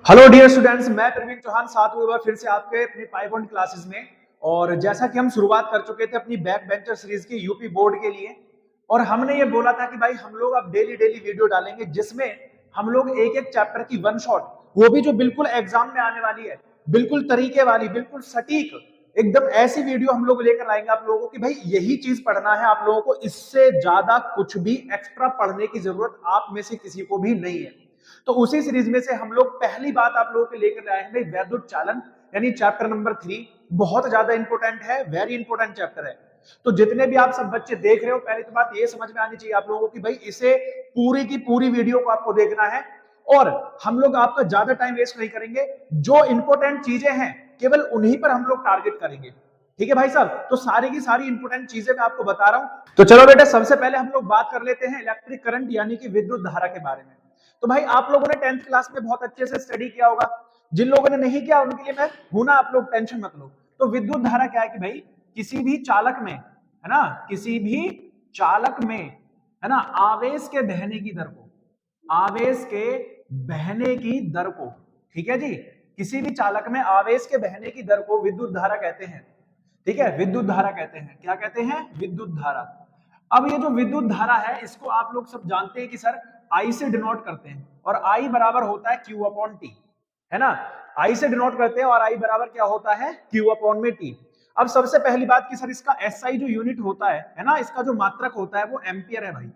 Hello dear students, मैं प्रवीण चौहान साथ हुए बार फिर से आपके अपनी 5 क्लासेस में। और जैसा कि हम शुरुआत कर चुके थे अपनी बैक बेंचर सीरीज की यूपी बोर्ड के लिए, और हमने ये बोला था कि भाई हम लोग अब डेली डेली वीडियो डालेंगे जिसमें हम लोग एक एक चैप्टर की वन शॉट, वो भी जो बिल्कुल एग्जाम में आने वाली है, बिल्कुल तरीके वाली, बिल्कुल सटीक, एकदम ऐसी वीडियो हम लोग लेकर आएंगे आप लोगों को कि भाई यही चीज पढ़ना है आप लोगों को, इससे ज्यादा कुछ भी एक्स्ट्रा पढ़ने की जरूरत आप में से किसी को भी नहीं है। तो उसी सीरीज में से हम लोग पहली बात आप लोगों के लेकर आए हैं भाई वैद्युत चालन, यानी चैप्टर नंबर 3। बहुत ज्यादा इंपॉर्टेंट है, वेरी इंपॉर्टेंट चैप्टर है। तो जितने भी आप सब बच्चे देख रहे हो, पहली तो बात ये समझ में आनी चाहिए आप लोगों की भाई इसे पूरी की पूरी वीडियो को आपको देखना है। और हम लोग आपका ज्यादा टाइम वेस्ट नहीं करेंगे, जो इंपॉर्टेंट चीजें हैं केवल उन्हीं पर हम लोग टारगेट करेंगे। ठीक है भाई साहब, तो सारी की सारी इंपॉर्टेंट चीजें मैं आपको बता रहा हूं। तो चलो बेटा, सबसे पहले हम लोग बात कर लेते हैं इलेक्ट्रिक करंट यानी कि विद्युत धारा के बारे में। तो भाई आप लोगों ने 10th क्लास में बहुत अच्छे से स्टडी किया होगा, जिन लोगों ने नहीं किया उनके लिए मैं हूं ना, आप लोग टेंशन मत लो। तो विद्युत धारा क्या है कि भाई किसी भी चालक में, है ना, किसी भी चालक में, है ना, आवेश के बहने की दर को, आवेश के बहने की दर को, ठीक है जी, किसी भी चालक में आवेश के बहने की दर को विद्युत धारा कहते हैं। ठीक है, विद्युत धारा कहते हैं। क्या कहते हैं? विद्युत धारा। अब ये जो विद्युत धारा है इसको आप लोग सब जानते हैं कि सर आई से डिनोट करते हैं, और आई बराबर होता है क्यू अपॉन टी, है ना। आई से डिनोट करते हैं और आई बराबर क्या होता है? क्यू अपॉन में टी। अब सबसे पहली बात कि सर इसका एसआई जो यूनिट होता है ना, इसका जो मात्रक होता है वो एम्पियर है भाई।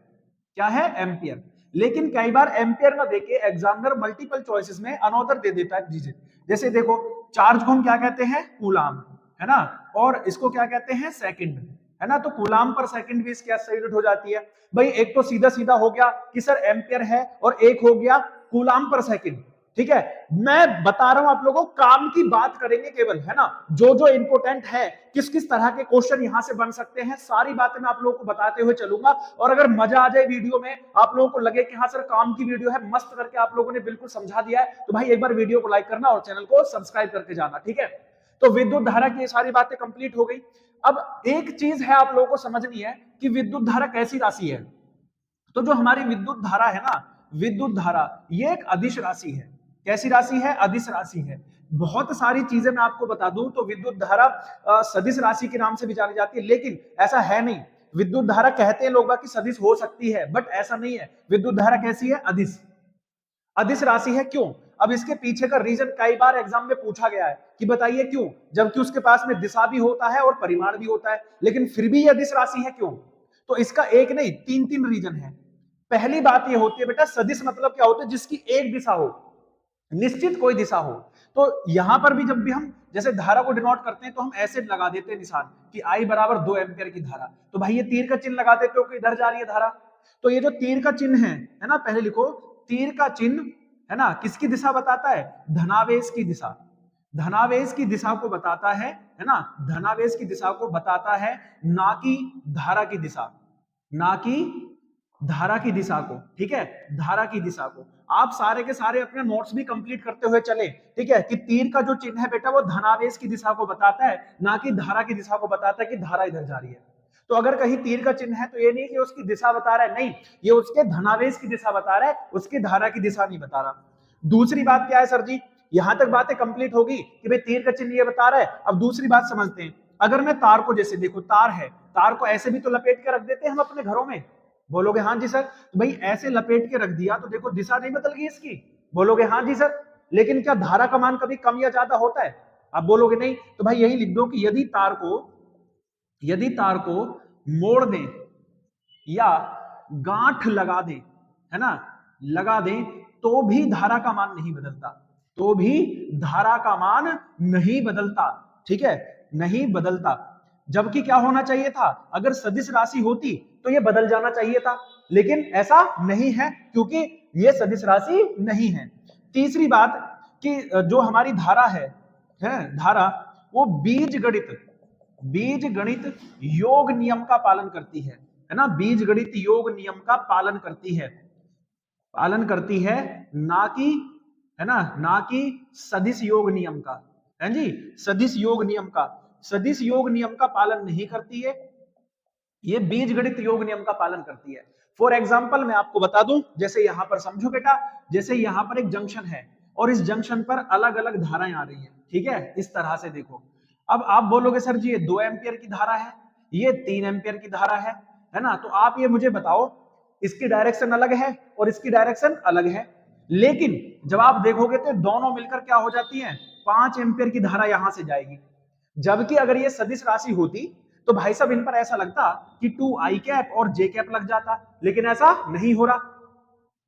क्या है? एम्पियर। लेकिन कई बार एम्पियर ना देके एग्जामिनर मल्टीपल चॉइसेस में अनोदर दे देता है चीजें। जैसे देखो, चार्ज को हम क्या कहते हैं? कूलाम, है ना, और इसको क्या कहते हैं? सेकंड, है ना। तो कूलाम पर सेकंड भी इसकी SI यूनिट हो जाती है भाई। एक तो सीधा सीधा हो गया कि सर एम्पियर है, और एक हो गया कूलाम पर सेकंड। ठीक है, मैं बता रहा हूं आप लोगों को, काम की बात करेंगे केवल, है ना। जो जो इंपोर्टेंट है, किस किस तरह के क्वेश्चन यहां से बन सकते हैं, सारी बातें मैं आप लोगों को बताते हुए चलूंगा। और अगर मजा आ जाए वीडियो में, आप लोगों को लगे कि हाँ सर काम की वीडियो है, मस्त करके आप लोगों ने बिल्कुल समझा दिया है, तो भाई एक बार वीडियो को लाइक करना और चैनल को सब्सक्राइब करके जाना। ठीक है, तो विद्युत धारा की सारी बातें कंप्लीट हो गई। अब एक चीज है आप लोगों को समझनी है कि विद्युत धारा कैसी राशि है। तो जो हमारी विद्युत धारा है ना, विद्युत धारा ये एक अदिश राशि है। कैसी राशि है? अदिश राशि है। बहुत सारी चीजें मैं आपको बता दूं तो विद्युत धारा सदिश राशि के नाम से भी जानी जाती है, लेकिन ऐसा है नहीं। विद्युत धारा कहते हैं लोग बाकी सदिश हो सकती है, बट ऐसा नहीं है। विद्युत धारा कैसी है? अदिश, अदिश राशि है। क्यों? अब इसके पीछे का रीजन कई बार एग्जाम में पूछा गया है कि बताइए क्यों, जबकि उसके पास में दिशा भी होता है और परिमाण भी होता है, लेकिन फिर भी ये अदिश राशि है क्यों? तो इसका एक नहीं, तीन तीन रीजन है। पहली बात ये होती है बेटा, सदिश मतलब क्या होता है? जिसकी एक दिशा हो, निश्चित कोई दिशा हो। तो यहां पर भी जब भी हम जैसे धारा को डिनोट करते हैं तो हम ऐसे लगा देते हैं निशान कि I बराबर 2 एम्पियर की धारा। तो भाई ये तीर का चिन्ह लगा देते हो कि इधर जा रही है धारा। तो ये जो तीर का चिन्ह है ना, पहले लिखो, तीर का चिन्ह, है ना, किसकी दिशा बताता है? धनावेश की दिशा। धनावेश की दिशा को बताता है ना, धनावेश की दिशा को बताता है, ना कि धारा की दिशा, ना कि धारा की दिशा को। ठीक है, धारा की दिशा को आप सारे के सारे अपने नोट्स भी कंप्लीट करते हुए चले। ठीक है, कि तीर का जो चिन्ह है बेटा वो धनावेश की दिशा को बताता है, ना कि धारा की दिशा को बताता है कि धारा इधर जा रही है। तो अगर कहीं तीर का चिन्ह है तो ये नहीं कि उसकी दिशा बता रहा है, नहीं, ये उसके धनावेश की दिशा बता रहा है, उसकी धारा की दिशा नहीं बता रहा। दूसरी बात क्या है सर जी? यहां तक बातें कंप्लीट होगी कि भाई तीर का चिन्ह ये बता रहा है। अब दूसरी बात समझते हैं। अगर मैं तार को, जैसे देखो तार है, तार को ऐसे भी तो लपेट के रख देते हैं हम अपने घरों में। बोलोगे हाँ जी सर। तो भाई ऐसे लपेट के रख दिया तो देखो दिशा नहीं बदल गई इसकी। बोलोगे हाँ जी सर। लेकिन क्या धारा का मान कभी कम या ज्यादा होता है? आप बोलोगे नहीं। तो भाई यही लिख दो कि यदि तार को मोड़ दें या गांठ लगा दें, है ना, लगा दें, तो भी धारा का मान नहीं बदलता, तो भी धारा का मान नहीं बदलता। ठीक है, नहीं बदलता। जबकि क्या होना चाहिए था? अगर सदिश राशि होती तो ये बदल जाना चाहिए था, लेकिन ऐसा नहीं है क्योंकि ये सदिश राशि नहीं है। तीसरी बात कि जो हमारी धारा है धारा, वो बीज गणित योग नियम का पालन करती है ना, बीज गणित योग नियम का पालन करती है, ना कि, है ना कि सदिश योग नियम का, है जी, सदिश योग नियम का, सदिश योग नियम का पालन नहीं करती है, ये बीजगणित योग नियम का पालन करती है। फॉर एग्जाम्पल मैं आपको बता दूं, जैसे यहां पर समझो बेटा, जैसे यहां पर एक जंक्शन है, और इस जंक्शन पर अलग अलग धाराएं आ रही हैं, ठीक है, इस तरह से देखो। अब आप बोलोगे सर जी ये 2 एम्पियर की धारा है, ये 3 एम्पियर की धारा है ना, तो आप ये मुझे बताओ इसकी डायरेक्शन अलग है और इसकी डायरेक्शन अलग है, लेकिन जब आप देखोगे तो दोनों मिलकर क्या हो जाती हैं, 5 एम्पियर की धारा यहां से जाएगी। जबकि अगर ये सदिश राशि होती तो भाई साहब इन पर ऐसा लगता कि 2i कैप और j कैप लग जाता, लेकिन ऐसा नहीं हो रहा।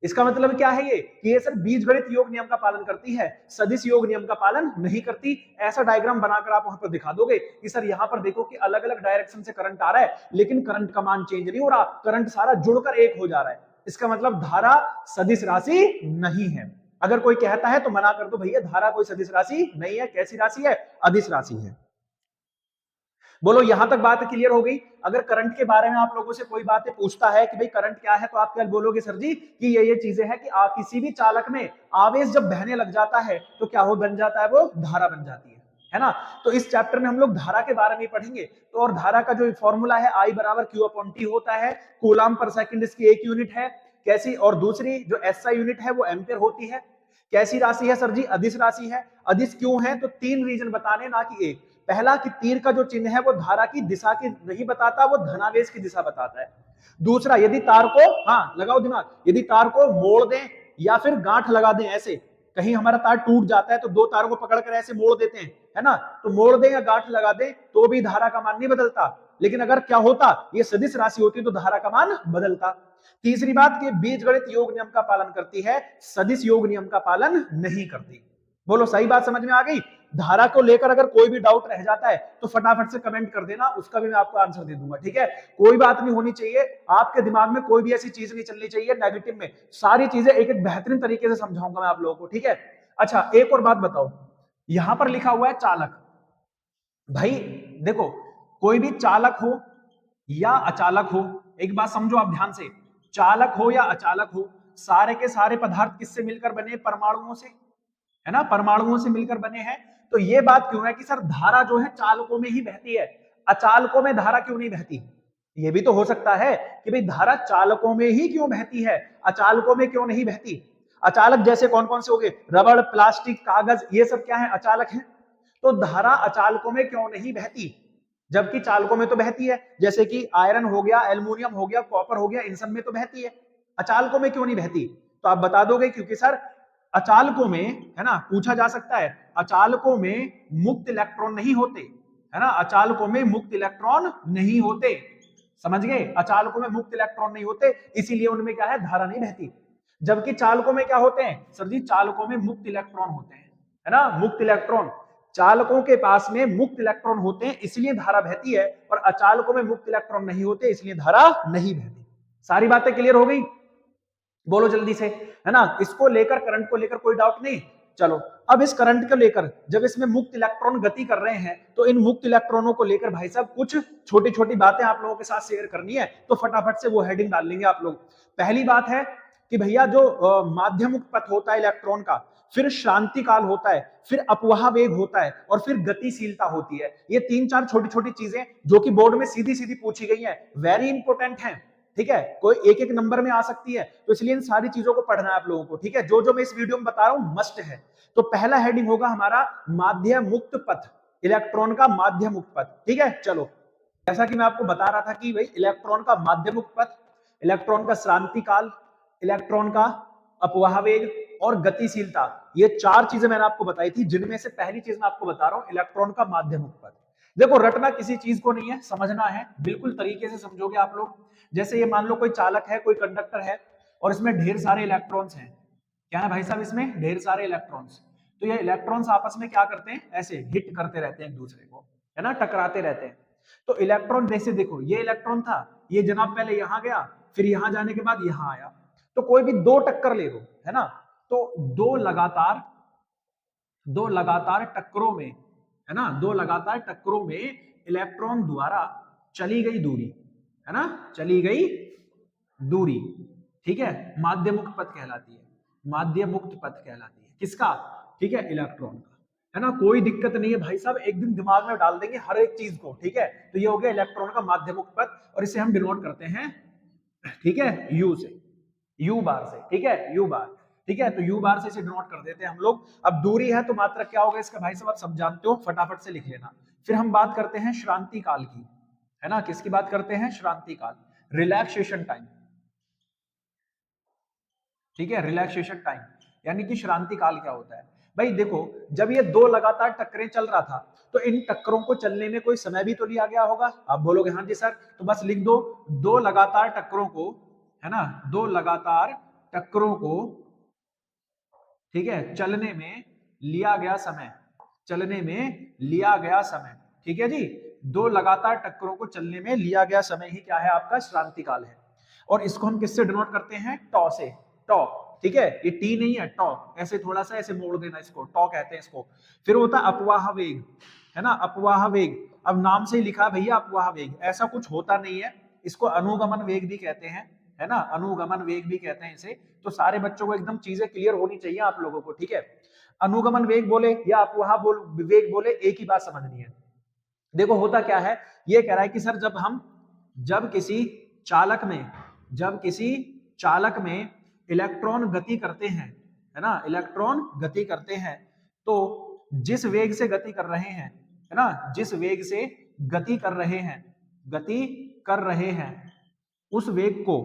इसका मतलब क्या है ये कि ये सर बीजगणित योग नियम का पालन करती है, सदिश योग नियम का पालन नहीं करती। ऐसा डायग्राम बनाकर आप वहां पर दिखा दोगे कि सर यहां पर देखो कि अलग अलग डायरेक्शन से करंट आ रहा है, लेकिन करंट का मान चेंज नहीं हो रहा, करंट सारा जुड़कर एक हो जा रहा है। इसका मतलब धारा सदिश राशि नहीं है। अगर कोई कहता है तो मना कर दो, भैया धारा कोई सदिश राशि नहीं है। कैसी राशि है? अदिश राशि है। बोलो यहां तक बात क्लियर हो गई। अगर करंट के बारे में आप लोगों से कोई बातें पूछता है कि भाई करंट क्या है, तो आप क्या बोलोगे सर जी कि ये चीजें हैं कि किसी भी चालक में आवेश जब बहने लग जाता है तो क्या हो बन जाता है, वो धारा बन जाती है ना। तो इस चैप्टर में हम लोग धारा के बारे में पढ़ेंगे। तो और धारा का जो फॉर्मूला है I बराबर Q/T होता है, कूलम पर सेकंड इसकी एक यूनिट है। कैसी? और दूसरी जो SI यूनिट है वो एम्पियर होती है। कैसी राशि है सर जी? अदिश राशि है। अदिश क्यों है? तो 3 रीजन बताने, ना कि एक। पहला कि तीर का जो चिन्ह है वो धारा की दिशा की नहीं बताता, वो धनावेश की दिशा बताता है। दूसरा, यदि तार को, हाँ लगाओ दिमाग, यदि तार को मोड़ दें या फिर गांठ लगा दें, ऐसे कहीं हमारा तार टूट जाता है तो 2 तारों को पकड़कर ऐसे मोड़ देते हैं, है ना, तो मोड़ दें या गांठ लगा दें तो भी धारा का मान नहीं बदलता। लेकिन अगर क्या होता, ये सदिश राशि होती तो धारा का मान बदलता। तीसरी बात कि बीजगणित योग नियम का पालन करती है, सदिश योग नियम का पालन नहीं करती। बोलो सही बात समझ में आ गई? धारा को लेकर अगर कोई भी डाउट रह जाता है तो फटाफट से कमेंट कर देना, उसका भी मैं आपको आंसर दे दूंगा, ठीक है। कोई बात नहीं होनी चाहिए आपके दिमाग में, कोई भी ऐसी चीज नहीं चलनी चाहिए नेगेटिव में। सारी चीजें एक एक बेहतरीन तरीके से समझाऊंगा मैं आप लोगों को, ठीक है। अच्छा एक और बात बताओ, यहां पर लिखा हुआ है चालक। भाई देखो, कोई भी चालक हो या अचालक हो, एक बात समझो आप ध्यान से, चालक हो या अचालक हो, सारे के सारे पदार्थ किससे मिलकर बने? परमाणुओं से, है ना, परमाणुओं से मिलकर बने हैं। तो ये बात क्यों है कि सर धारा जो है चालकों में ही बहती है, अचालकों में धारा क्यों नहीं बहती? ये भी तो हो सकता है कि भाई धारा चालकों में ही क्यों बहती है, अचालकों में क्यों नहीं बहती? अचालक जैसे कौन कौन से हो गए? रबड़, प्लास्टिक, कागज, ये सब क्या है? अचालक है। तो धारा अचालकों में क्यों नहीं बहती, जबकि चालकों में तो बहती है? जैसे कि आयरन हो गया, एल्युमिनियम हो गया, कॉपर हो गया, इन सब में तो बहती है, अचालकों में क्यों नहीं बहती? तो आप बता दोगे क्योंकि सर अचालकों में, है ना, पूछा जा सकता है, अचालकों में मुक्त इलेक्ट्रॉन नहीं होते, है ना, अचालकों में मुक्त इलेक्ट्रॉन नहीं होते, समझ गए? अचालकों में मुक्त इलेक्ट्रॉन नहीं होते, इसीलिए उनमें क्या है, धारा नहीं बहती। जबकि चालकों में क्या होते हैं सर जी? चालकों में मुक्त इलेक्ट्रॉन होते हैं, है ना, मुक्त इलेक्ट्रॉन। चालकों के पास में मुक्त इलेक्ट्रॉन होते हैं इसलिए धारा बहती है, और अचालकों में मुक्त इलेक्ट्रॉन नहीं होते इसलिए धारा नहीं बहती। सारी बातें क्लियर हो गई? बोलो जल्दी से, है ना। इसको लेकर, करंट को लेकर कोई डाउट नहीं? चलो अब इस करंट को लेकर जब इसमें मुक्त इलेक्ट्रॉन गति कर रहे हैं तो इन मुक्त इलेक्ट्रॉनों को लेकर भाई साहब कुछ छोटी छोटी बातें आप लोगों के साथ शेयर करनी है, तो फटाफट से वो हेडिंग डाल लेंगे आप लोग। पहली बात है कि भैया जो माध्यमुक्त पथ होता है इलेक्ट्रॉन का, फिर शांति काल होता है, फिर अपवाह वेग होता है, और फिर गतिशीलता होती है। ये 3-4 छोटी छोटी चीजें जो कि बोर्ड में सीधी सीधी पूछी गई हैं, वेरी इंपॉर्टेंट हैं, ठीक है, कोई एक एक नंबर में आ सकती है, तो इसलिए इन सारी चीजों को पढ़ना है आप लोगों को, ठीक है। जो जो मैं इस वीडियो में बता रहा हूं मस्ट है। तो पहला हेडिंग होगा हमारा माध्य मुक्त पथ, इलेक्ट्रॉन का माध्य मुक्त पथ, ठीक है। चलो जैसा कि मैं आपको बता रहा था कि भाई इलेक्ट्रॉन का माध्य मुक्त पथ, इलेक्ट्रॉन का श्रांति काल, इलेक्ट्रॉन का अपवाह वेग और गतिशीलता, ये 4 चीजें मैंने आपको बताई थी, जिनमें से पहली चीज मैं आपको बता रहा हूं इलेक्ट्रॉन का माध्य मुक्त पथ। देखो रटना किसी चीज को नहीं है, समझना है, बिल्कुल तरीके से समझोगे आप लोग। जैसे ये मान लो कोई चालक है, कोई कंडक्टर है, और इसमें ढेर सारे इलेक्ट्रॉन्स हैं। क्या है भाई साहब? इसमें ढेर सारे इलेक्ट्रॉन्स। तो ये इलेक्ट्रॉन्स आपस में क्या करते हैं? ऐसे हिट करते रहते हैं एक दूसरे को, है ना, टकराते रहते हैं। तो इलेक्ट्रॉन जैसे देखो, ये इलेक्ट्रॉन था, ये जनाब पहले यहां गया, फिर यहां जाने के बाद यहां आया। तो कोई भी 2 टक्कर ले लो, है ना, तो 2 लगातार टक्करों में, है ना, 2 लगातार टक्करों में इलेक्ट्रॉन द्वारा चली गई दूरी, है ना, चली गई दूरी, ठीक है, माध्य मुक्त पथ कहलाती है, माध्य मुक्त पथ कहलाती है। किसका? ठीक है, इलेक्ट्रॉन का, है ना। कोई दिक्कत नहीं है भाई साहब, एक दिन दिमाग में डाल देंगे हर एक चीज को, ठीक है। तो ये हो गया इलेक्ट्रॉन का माध्य मुक्त पथ, और इसे हम डिनोट करते हैं, ठीक है, यू से, यू बार से, ठीक है, यू बार। ठीक है, तो यू बार से इसे डिनोट कर देते हैं हम लोग। अब दूरी है तो मात्रक क्या होगा इसका भाई साहब आप सब जानते हो, फटाफट से लिख लेना। फिर हम बात करते हैं श्रांति काल की, है ना, किसकी बात करते हैं, श्रांति काल, रिलैक्सेशन टाइम। ठीक है, रिलैक्सेशन टाइम यानी कि श्रांति काल क्या होता है भाई, देखो जब ये दो लगातार टक्करें चल रहा था तो इन टक्करों को चलने में कोई समय भी तो लिया गया होगा। आप बोलोगे हाँ जी सर, तो बस लिख दो, दो लगातार टक्करों को, है ना, दो लगातार टक्करों को, ठीक है, चलने में लिया गया समय, चलने में लिया गया समय, ठीक है जी, दो लगातार टक्करों को चलने में लिया गया समय ही क्या है, आपका श्रांति काल है। और इसको हम किससे डिनोट करते हैं, टॉ से, टॉ, ठीक है, ये टी नहीं है, टॉ, ऐसे थोड़ा सा ऐसे मोड़ देना इसको, टॉ कहते हैं इसको। फिर होता है अपवाह वेग, है ना, अपवाह वेग, अब नाम से ही लिखा भैया अपवाह वेग, ऐसा कुछ होता नहीं है, इसको अनुगमन वेग भी कहते हैं, है ना, अनुगमन वेग भी कहते हैं इसे। तो सारे बच्चों को एकदम चीजें क्लियर होनी चाहिए आप लोगों को, ठीक है। अनुगमन वेग बोले या अपवाह वेग बोले, एक ही बात समझनी है। देखो होता क्या है, ये कह रहा है कि सर जब किसी चालक में, जब किसी चालक में इलेक्ट्रॉन गति करते हैं, है ना, इलेक्ट्रॉन गति करते हैं, तो जिस वेग से गति कर रहे हैं, है ना, जिस वेग से गति कर रहे हैं, गति कर रहे हैं, उस वेग को,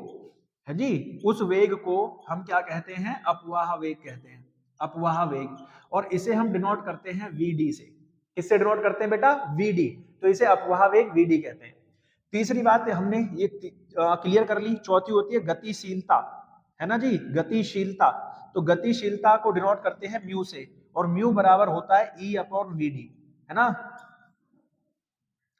है जी, उस वेग को हम क्या कहते हैं, अपवाह वेग कहते हैं, अपवाह वेग। और इसे हम डिनोट करते हैं वीडी से, किससे डिनोट करते हैं बेटा, वीडी, तो इसे अपवाह वेग वीडी कहते हैं। तीसरी बात हमने ये क्लियर कर ली। चौथी होती है गतिशीलता, है ना जी, गतिशीलता, तो गतिशीलता को डिनोट करते हैं म्यू से, और म्यू बराबर होता है ई अपॉन वीडी, है ना,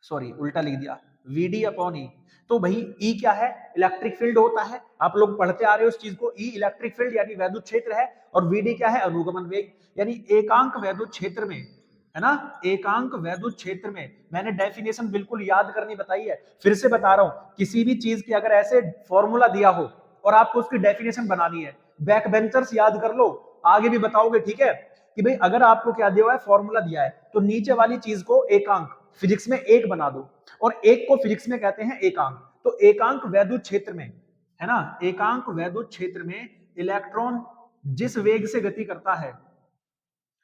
सॉरी उल्टा लिख दिया, वीडी अपॉन ई। तो भाई ई क्या है, इलेक्ट्रिक फील्ड होता है, आप लोग पढ़ते आ रहे हो उस चीज को, ई इलेक्ट्रिक फील्ड यानी वैद्युत क्षेत्र है, और वीडी क्या है, अनुगमन वेग, यानी एकांक वैद्युत क्षेत्र में, है ना, एकांक वैद्युत क्षेत्र में। मैंने डेफिनेशन बिल्कुल याद करनी बताई है, फिर से बता रहा हूं, किसी भी चीज की अगर ऐसे फॉर्मूला दिया हो और आपको उसकी डेफिनेशन बनानी है, बैक बेंचर्स याद कर लो, आगे भी बताओगे, ठीक है, कि भाई अगर आपको क्या दिया हुआ है, फॉर्मूला दिया है, तो नीचे वाली चीज को एकांक फिजिक्स में एक बना दो, और एक को फिजिक्स में कहते हैं एकांक। तो एकांक वैद्युत क्षेत्र में, है ना, एकांक वैद्युत क्षेत्र में इलेक्ट्रॉन जिस वेग से गति करता है,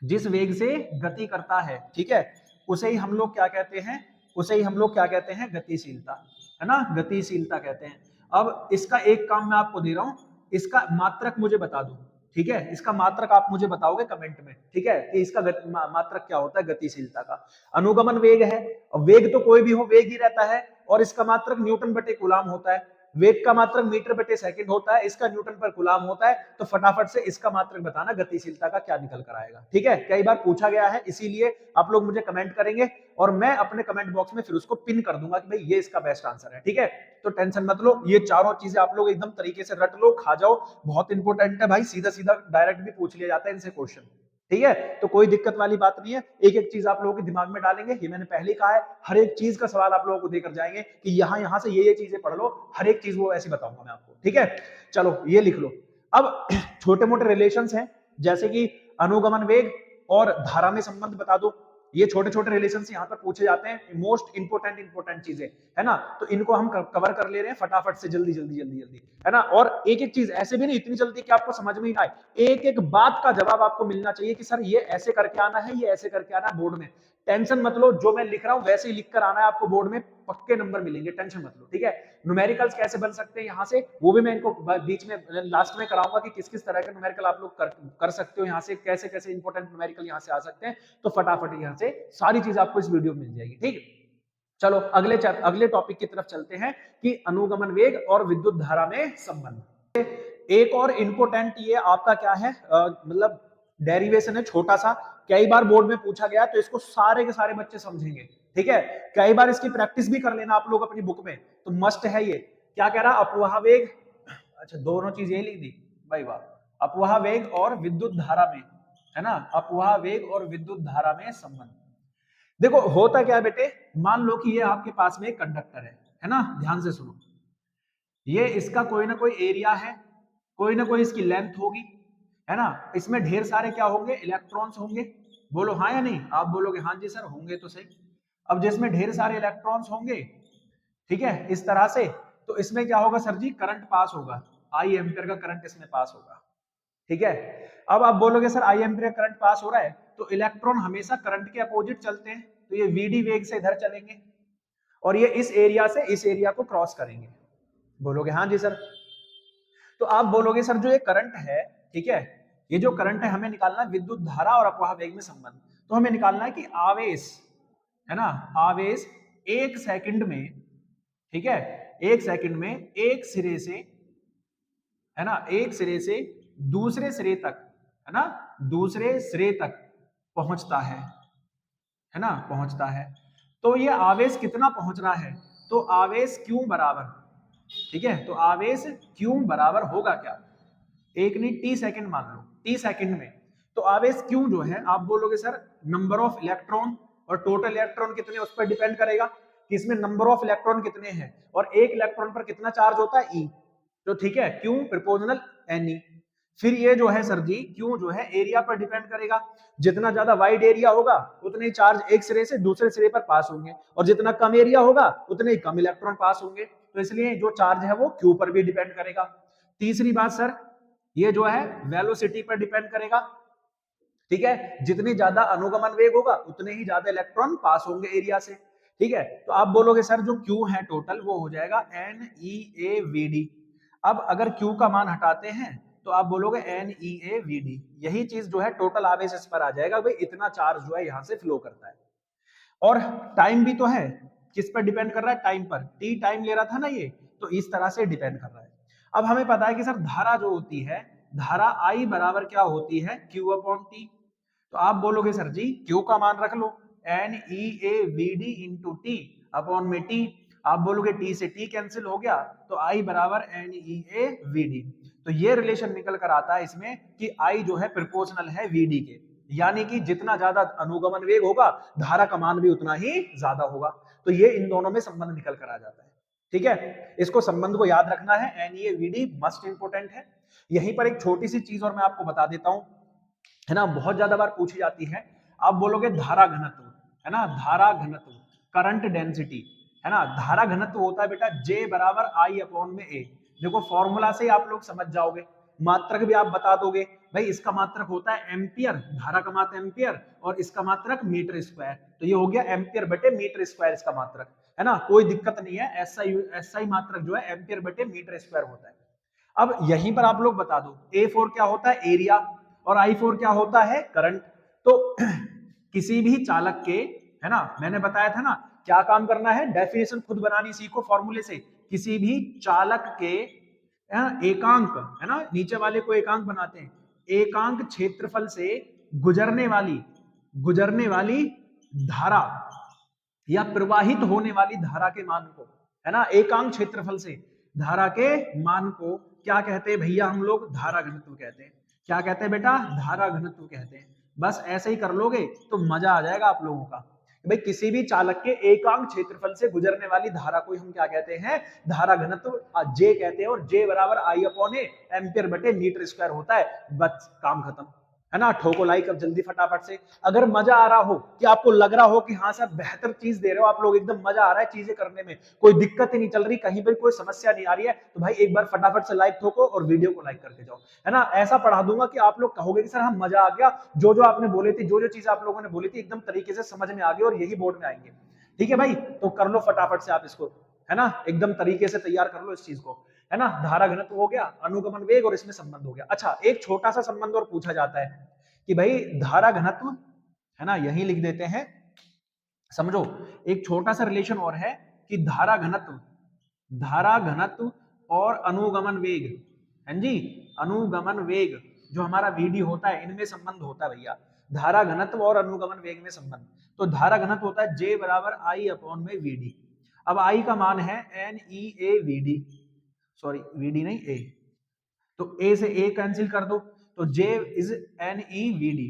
जिस वेग से गति करता है, ठीक है, उसे ही हम लोग क्या कहते हैं, उसे ही हम लोग क्या कहते हैं, गतिशीलता, है ना, गतिशीलता कहते हैं। अब इसका एक काम मैं आपको दे रहा हूं, इसका मात्रक मुझे बता दो, ठीक है, इसका मात्रक आप मुझे बताओगे कमेंट में, ठीक है, कि इसका मात्रक क्या होता है गतिशीलता का। अनुगमन वेग है, वेग तो कोई भी हो वेग ही रहता है, और इसका मात्रक न्यूटन बटे कूलाम होता है। वेग का मात्रक मीटर बटे सेकंड होता है, इसका न्यूटन पर कूलाम होता है। तो फटाफट से इसका मात्रक बताना गतिशीलता का क्या निकल कर आएगा, ठीक है, कई बार पूछा गया है, इसीलिए आप लोग मुझे कमेंट करेंगे और मैं अपने कमेंट बॉक्स में फिर उसको पिन कर दूंगा कि भाई ये इसका बेस्ट आंसर है, ठीक है। तो टेंशन मत लो, ये चारों चीजें आप लोग एकदम तरीके से रट लो, खा जाओ, बहुत इंपॉर्टेंट है भाई, सीधा सीधा डायरेक्ट भी पूछ लिया जाता है इनसे क्वेश्चन, ठीक है। तो कोई दिक्कत वाली बात नहीं है, एक एक चीज आप लोगों के दिमाग में डालेंगे, ये मैंने पहले ही कहा है, हर एक चीज का सवाल आप लोगों को देकर जाएंगे कि यहाँ से ये चीजें पढ़ लो, हर एक चीज वो ऐसी बताऊंगा मैं आपको, ठीक है। चलो ये लिख लो। अब छोटे मोटे रिलेशंस हैं, जैसे कि अनुगमन वेग और धारा में संबंध बता दो, ये छोटे छोटे रिलेशंस यहाँ पर पूछे जाते हैं, मोस्ट इंपोर्टेंट चीजें, है ना, तो इनको हम कवर कर ले रहे हैं फटाफट से, जल्दी जल्दी जल्दी जल्दी, है ना। और एक एक चीज ऐसे भी नहीं इतनी जल्दी कि आपको समझ में ही ना आए, एक एक बात का जवाब आपको मिलना चाहिए कि सर ये ऐसे करके आना है, ये ऐसे करके आना है बोर्ड में। टेंशन मत लो, जो मैं लिख रहा हूं वैसे ही लिख कर आना है आपको, बोर्ड में पक्के नंबर मिलेंगे, टेंशन मत लो, ठीक है। न्यूमेरिकल्स कैसे बन सकते हैं यहाँ से, वो भी मैं इनको बीच में लास्ट में कराऊंगा कि किस किस तरह के न्यूमेरिकल आप लोग कर सकते हो यहाँ से, कैसे कैसे इंपॉर्टेंट न्यूमेरिकल यहाँ से आ सकते हैं। तो फटाफट यहाँ से सारी चीज आपको इस वीडियो में मिल जाएगी, ठीक है। चलो अगले टॉपिक की तरफ चलते हैं कि अनुगमन वेग और विद्युत धारा में संबंध। एक और इंपोर्टेंट ये आपका क्या है, मतलब डेरिवेशन है छोटा सा, कई बार बोर्ड में पूछा गया, तो इसको सारे के सारे बच्चे समझेंगे, ठीक है। कई बार इसकी प्रैक्टिस भी कर लेना आप लोग अपनी बुक में, तो मस्ट है ये। क्या कह रहा, अपवाह वेग, अच्छा दोनों चीज यही लिख दी भाई, वाह, अपवाह वेग और विद्युत धारा में, है ना, अपवाह वेग और विद्युत धारा में संबंध। देखो होता क्या है बेटे, मान लो कि ये आपके पास में एक कंडक्टर है ना, ध्यान से सुनो, ये इसका कोई ना कोई एरिया है, कोई ना कोई इसकी लेंथ होगी, है ना, इसमें ढेर सारे क्या होंगे, इलेक्ट्रॉन्स होंगे, बोलो हाँ या नहीं, आप बोलोगे हाँ जी सर होंगे तो सही। अब जिसमें ढेर सारे इलेक्ट्रॉन्स होंगे, ठीक है, इस तरह से, तो इसमें क्या होगा सर जी, करंट पास होगा, आई एम्पियर का करंट इसमें पास होगा, ठीक है। अब आप बोलोगे sir I ampere current pass हो रहा है, तो इलेक्ट्रॉन हमेशा करंट के अपोजिट चलते हैं, तो ये वीडी वेग से इधर चलेंगे और ये इस एरिया से इस एरिया को क्रॉस करेंगे। बोलोगे हाँ जी सर। तो आप बोलोगे सर जो ये करंट है, ठीक है, ये जो करंट है हमें निकालना है विद्युत धारा और अपवाह वेग में संबंध। तो हमें निकालना है कि आवेश, है ना, आवेश एक सेकंड में, ठीक है, एक सेकंड में एक सिरे से, है ना, एक सिरे से दूसरे सिरे तक, है ना, दूसरे सिरे तक पहुंचता है ना, पहुंचता है। तो ये आवेश कितना पहुंच रहा है, तो आवेश क्यू बराबर, ठीक है, तो आवेश क्यू बराबर होगा क्या, एक नहीं टी सेकंड मान लो, टी सेकंड में। तो आवेश क्यू जो है, आप बोलोगे सर नंबर ऑफ इलेक्ट्रॉन और टोटल इलेक्ट्रॉन कितने, उस पर डिपेंड करेगा कि इसमें नंबर ऑफ इलेक्ट्रॉन कितने हैं और एक इलेक्ट्रॉन पर कितना चार्ज होता है, ई। तो ठीक है, क्यू प्रोपोर्शनल एन ई। फिर ये जो है सर जी, क्यू जो है एरिया पर डिपेंड करेगा, जितना ज्यादा वाइड एरिया होगा उतने ही चार्ज एक सिरे से दूसरे सिरे पर पास होंगे, और जितना कम एरिया होगा उतने ही कम इलेक्ट्रॉन पास होंगे, तो इसलिए जो चार्ज है वो क्यू पर भी डिपेंड करेगा। तीसरी बात सर, ये जो है वेलोसिटी पर डिपेंड करेगा, ठीक है, जितनी ज्यादा अनुगमन वेग होगा उतने ही ज्यादा इलेक्ट्रॉन पास होंगे एरिया से, ठीक है। तो आप बोलोगे सर जो क्यू है टोटल वो हो जाएगा N E A V D. अब अगर क्यू का मान हटाते हैं तो आप बोलोगे N E A V D, यही चीज जो है टोटल आवेश इस पर आ जाएगा, भाई इतना चार्ज जो है यहां से फ्लो करता है। और टाइम भी तो है, किस पर डिपेंड कर रहा है, टाइम पर, टी टाइम ले रहा था ना ये, तो इस तरह से डिपेंड कर रहा है। अब हमें पता है कि सर धारा जो होती है, धारा आई बराबर क्या होती है, क्यू अपॉन टी। तो आप बोलोगे सर जी क्यू का मान रख लो N E A V D into T upon में टी। आप बोलोगे टी से टी कैंसिल हो गया, तो आई बराबर N E A V D. तो ये रिलेशन निकल कर आता है इसमें कि आई जो है प्रोपोर्शनल है वी डी के, यानी कि जितना ज्यादा अनुगमन वेग होगा धारा का मान भी उतना ही ज्यादा होगा। तो ये इन दोनों में संबंध निकल कर आ जाता है, ठीक है। इसको संबंध को याद रखना है, N E A V D must important है। यहीं पर एक छोटी सी चीज और मैं आपको बता देता हूं, है ना, बहुत ज्यादा बार पूछी जाती है। आप बोलोगे धारा घनत्व, है ना, धारा घनत्व, करंट डेंसिटी, है ना, धारा घनत्व होता है बेटा J बराबर I अपॉन में A। देखो फॉर्मूला से ही आप लोग समझ जाओगे, मात्रक भी आप बता दोगे, भाई इसका मात्रक होता है एम्पियर, धारा का मात्रक एम्पियर और इसका मात्रक मीटर स्क्वायर, तो ये हो गया एम्पियर बटे मीटर स्क्वायर इसका मात्रक, है ना, कोई दिक्कत नहीं है। एसआई मात्रक जो है एम्पियर बटे मीटर स्क्वायर होता है। अब यहीं पर आप लोग बता दो A4 क्या होता है, एरिया, और I4 क्या होता है, करंट। तो किसी भी चालक के, है ना, मैंने बताया था ना क्या काम करना है, डेफिनेशन खुद बनानी सीखो फॉर्मूले से। किसी भी चालक के, है ना, एकांक, है ना, नीचे वाले को एकांक बनाते हैं, एकांक क्षेत्रफल से गुजरने वाली धारा या प्रवाहित होने वाली धारा के मान को, है ना, एकांक क्षेत्रफल से धारा के मान को क्या कहते हैं भैया, हम लोग धारा घनत्व कहते हैं। क्या कहते हैं बेटा, धारा घनत्व कहते हैं। बस ऐसे ही कर लोगे तो मजा आ जाएगा आप लोगों का। भाई किसी भी चालक के एकांक क्षेत्रफल से गुजरने वाली धारा को हम क्या कहते हैं, धारा घनत्व जे कहते हैं, और जे बराबर आई अपॉन ए एम्पियर बटे मीटर स्क्वायर होता है। बस काम खत्म, है ना। ठोको लाइक अब जल्दी फटाफट से। अगर मजा आ रहा हो कि आपको लग रहा हो कि हाँ सर बेहतर चीज दे रहे हो आप लोग, एकदम मजा आ रहा है चीजें करने में, कोई दिक्कत ही नहीं चल रही, कहीं पर कोई समस्या नहीं आ रही है, तो भाई एक बार फटाफट से लाइक ठोको और वीडियो को लाइक करके जाओ, है ना। ऐसा पढ़ा दूंगा कि आप लोग कहोगे कि सर हम मजा आ गया, जो जो आपने बोले थे, जो जो चीज आप लोगों ने बोली थी एकदम तरीके से समझ में आ गई और यही बोर्ड में आएंगे। ठीक है भाई, तो कर लो फटाफट से आप इसको, है ना, एकदम तरीके से तैयार कर लो इस चीज को, है ना। धारा घनत्व हो गया, अनुगमन वेग और इसमें संबंध हो गया। अच्छा एक छोटा सा संबंध और पूछा जाता है कि भाई धारा घनत्व, है ना, यही लिख देते हैं, समझो एक छोटा सा रिलेशन और है कि धारा घनत्व और अनुगमन वेग, है जी, अनुगमन वेग जो हमारा वीडी होता है इनमें संबंध होता है भैया, धारा घनत्व और अनुगमन वेग में संबंध। तो धारा घनत्व होता है J बराबर I अपॉन में वीडी। अब I का मान है एन ई ए वीडी, सॉरी वीडी नहीं ए, तो ए से ए कैंसिल कर दो, तो J is N E V D.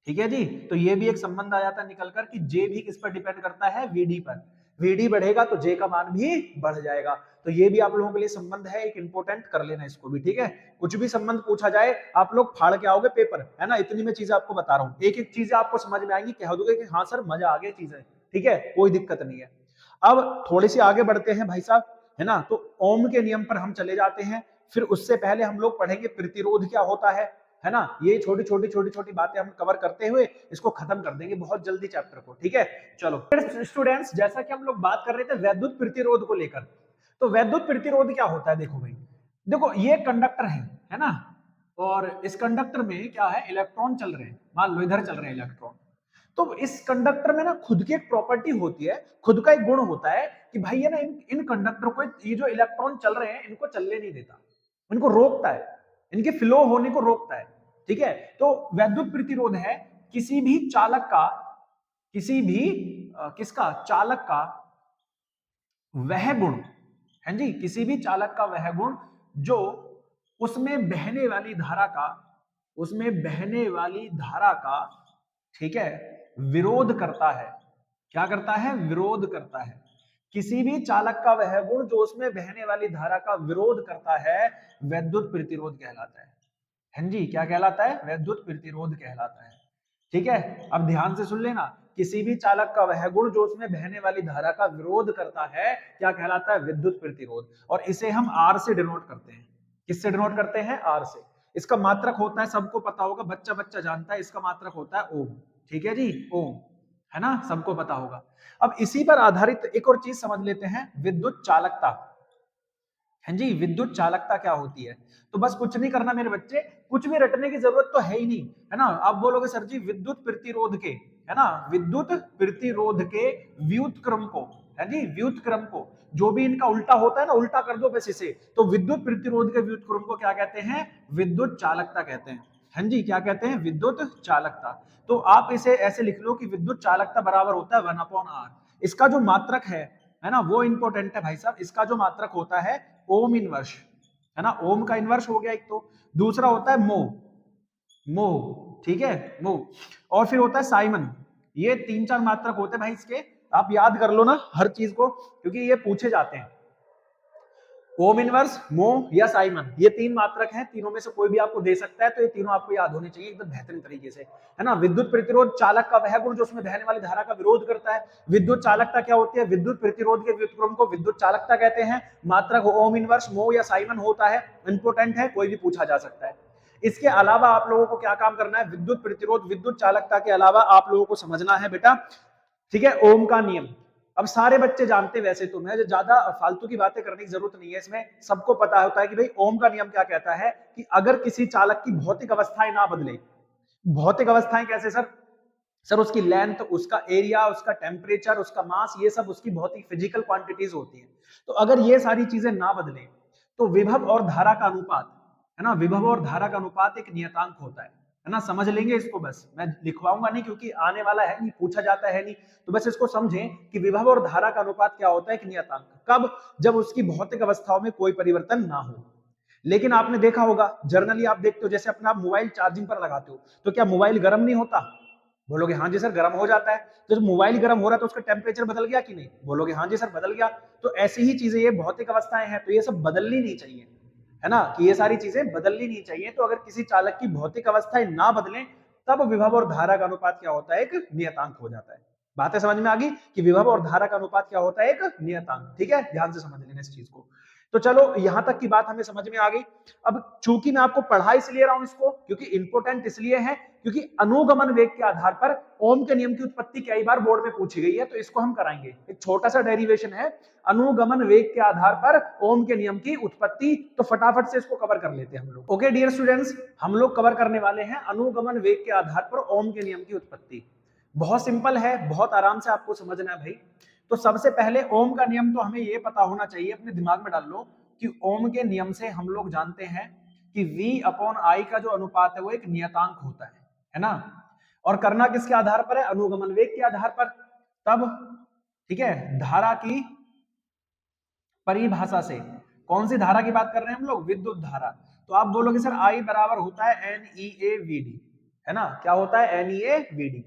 ठीक है जी, तो ये भी एक संबंध आ जाता है निकलकर कि J भी किस पर डिपेंड करता है, VD पर। VD बढ़ेगा तो J का मान भी बढ़ जाएगा। तो ये भी आप लोगों के लिए संबंध है, एक इंपोर्टेंट कर लेना इसको भी, ठीक है। कुछ भी संबंध पूछा जाए आप लोग फाड़ के आओगे पेपर, है ना, इतनी मैं चीजें आपको बता रहा हूँ, एक एक चीजें आपको समझ में आएंगी, कह दोगे कि हाँ सर मजा आ गया चीजें, ठीक है, कोई दिक्कत नहीं है। अब थोड़ी सी आगे बढ़ते हैं भाई साहब, है ना, तो ओम के नियम पर हम चले जाते हैं। फिर उससे पहले हम लोग पढ़ेंगे प्रतिरोध क्या होता है, है ना। ये छोटी छोटी बातें हम कवर करते हुए इसको खत्म कर देंगे बहुत जल्दी चैप्टर को, ठीक है। चलो स्टूडेंट्स, जैसा कि हम लोग बात कर रहे थे वैद्युत प्रतिरोध को लेकर, तो वैद्युत प्रतिरोध क्या होता है, देखो भाई, देखो ये कंडक्टर है ना, और इस कंडक्टर में क्या है, इलेक्ट्रॉन चल रहे हैं, मान लो इधर चल रहे हैं इलेक्ट्रॉन। तो इस कंडक्टर में ना खुद की एक प्रॉपर्टी होती है, खुद का एक गुण होता है कि भाई ये ना इन कंडक्टर को, ये जो इलेक्ट्रॉन चल रहे हैं इनको चलने नहीं देता, इनको रोकता है, इनके फ्लो होने को रोकता है, ठीक है। तो वैद्युत प्रतिरोध है किसी भी चालक का, किसी भी किसका, चालक का वह गुण, है जी, किसी भी चालक का वह गुण जो उसमें बहने वाली धारा का, उसमें बहने वाली धारा का, ठीक है, विरोध करता है। क्या करता है, विरोध करता है। किसी भी चालक का वह गुण जो उसमें बहने वाली धारा का विरोध करता है, वैद्युत प्रतिरोध कहलाता है। हैं जी, क्या कहलाता है, वैद्युत प्रतिरोध कहलाता है, ठीक है। अब ध्यान से सुन लेना, किसी भी चालक का वह गुण जो उसमें बहने वाली धारा का विरोध करता है, क्या कहलाता है, विद्युत प्रतिरोध। और इसे हम आर से डिनोट करते हैं। किससे डिनोट करते हैं, आर से। इसका मात्रक होता है, सबको पता होगा, बच्चा बच्चा जानता है, इसका मात्रक होता है ओम, ठीक है जी, ओम, है ना, सबको पता होगा। अब इसी पर आधारित एक और चीज समझ लेते हैं, विद्युत चालकता। है जी, विद्युत चालकता क्या होती है। तो बस कुछ नहीं करना मेरे बच्चे, कुछ भी रटने की जरूरत तो है ही नहीं, है ना। आप बोलोगे सर जी विद्युत प्रतिरोध के, है ना, विद्युत प्रतिरोध के व्युत्क्रम को, है जी, व्युत्क्रम को, जो भी इनका उल्टा होता है ना, उल्टा कर दो बस इसे, तो विद्युत प्रतिरोध के व्युत्क्रम को क्या कहते हैं, विद्युत चालकता कहते हैं। हाँ जी, क्या कहते हैं, विद्युत चालकता। तो आप इसे ऐसे लिख लो कि विद्युत चालकता बराबर होता है 1/r। इसका जो मात्रक है ना, वो इंपॉर्टेंट है भाई साहब। इसका जो मात्रक होता है ओम इनवर्स, है ना, ओम का इनवर्स हो गया एक, तो दूसरा होता है मो, मो, ठीक है, मो, और फिर होता है साइमन। ये 3-4 मात्रक होते हैं भाई इसके, आप याद कर लो ना हर चीज को, क्योंकि ये पूछे जाते हैं। ओम इनवर्स, मो या साइमन, ये 3 मात्रक हैं, तीनों में से कोई भी आपको दे सकता है, तो ये तीनों आपको याद होने चाहिए एकदम बेहतरीन तरीके से, है ना। विद्युत प्रतिरोध, चालक का वह गुण जो उसमें बहने वाली धारा का विरोध करता है। विद्युत चालकता क्या होती है, विद्युत प्रतिरोध के व्युत्क्रम को विद्युत चालकता कहते हैं। मात्रक ओम इनवर्स, मो या साइमन होता है, इंपोर्टेंट है, कोई भी पूछा जा सकता है। इसके अलावा आप लोगों को क्या काम करना है, विद्युत प्रतिरोध, विद्युत चालकता के अलावा आप लोगों को समझना है बेटा, ठीक है, ओम का नियम। अब सारे बच्चे जानते, वैसे तो मैं ज्यादा फालतू की बातें करने की जरूरत नहीं है, इसमें सबको पता होता है कि भाई ओम का नियम क्या कहता है, कि अगर किसी चालक की भौतिक अवस्थाएं ना बदले, भौतिक अवस्थाएं कैसे सर, सर उसकी लेंथ, उसका एरिया, उसका टेम्परेचर, उसका मास, ये सब उसकी भौतिक फिजिकल क्वांटिटीज होती हैं। तो अगर ये सारी चीजें ना बदले, तो विभव और धारा का अनुपात, है ना, विभव और धारा का अनुपात एक नियतांक होता है ना। समझ लेंगे इसको, बस मैं लिखवाऊंगा नहीं क्योंकि आने वाला है नहीं, पूछा जाता है नहीं, तो बस इसको समझें कि विभव और धारा का अनुपात क्या होता है, एक नियतांक। कब, जब उसकी भौतिक अवस्थाओं में कोई परिवर्तन ना हो। लेकिन आपने देखा होगा, जर्नली आप देखते हो, जैसे अपना मोबाइल चार्जिंग पर लगाते हो, तो क्या मोबाइल गर्म नहीं होता, बोलोगे हाँ जी सर गर्म हो जाता है। तो जब मोबाइल गर्म हो रहा है तो उसका टेम्परेचर बदल गया कि नहीं, बोलोगे हाँ जी सर बदल गया। तो ऐसी ही चीजें, ये भौतिक अवस्थाएं हैं, तो ये सब बदलनी नहीं चाहिए, है ना, कि ये सारी चीजें बदलनी नहीं चाहिए। तो अगर किसी चालक की भौतिक अवस्थाएं ना बदलें, तब विभव और धारा का अनुपात क्या होता है, एक नियतांक हो जाता है। बातें समझ में आ गई कि विभव और धारा का अनुपात क्या होता है, एक नियतांक, ठीक है, ध्यान से समझ लेना इस चीज को। तो चलो यहां तक की बात हमें समझ में आ गई। अब चूंकि मैं आपको पढ़ा इसलिए रहा हूं इसको, क्योंकि इंपोर्टेंट इसलिए है, क्योंकि अनुगमन वेग के आधार पर ओम के नियम की उत्पत्ति कई बार बोर्ड में पूछी गई है, तो इसको हम कराएंगे। एक छोटा सा डेरिवेशन है, अनुगमन वेग के आधार पर ओम के नियम की उत्पत्ति, तो फटाफट से इसको कवर कर लेते हैं हम लोग। ओके डियर स्टूडेंट्स, हम लोग कवर करने वाले हैं अनुगमन वेग के आधार पर ओम के नियम की उत्पत्ति। बहुत सिंपल है, बहुत आराम से आपको समझना है भाई। तो सबसे पहले ओम का नियम तो हमें यह पता होना चाहिए, अपने दिमाग में डाल लो कि ओम के नियम से हम लोग जानते हैं कि V/I का जो अनुपात है वो एक नियतांक होता है ना। और करना किसके आधार पर है, अनुगमन वेग के आधार पर। तब ठीक है, धारा की परिभाषा से, कौन सी धारा की बात कर रहे हैं हम लोग, विद्युत धारा। तो आप बोलोगे सर I बराबर होता है NEAVD, है ना, क्या होता है, NEAVD,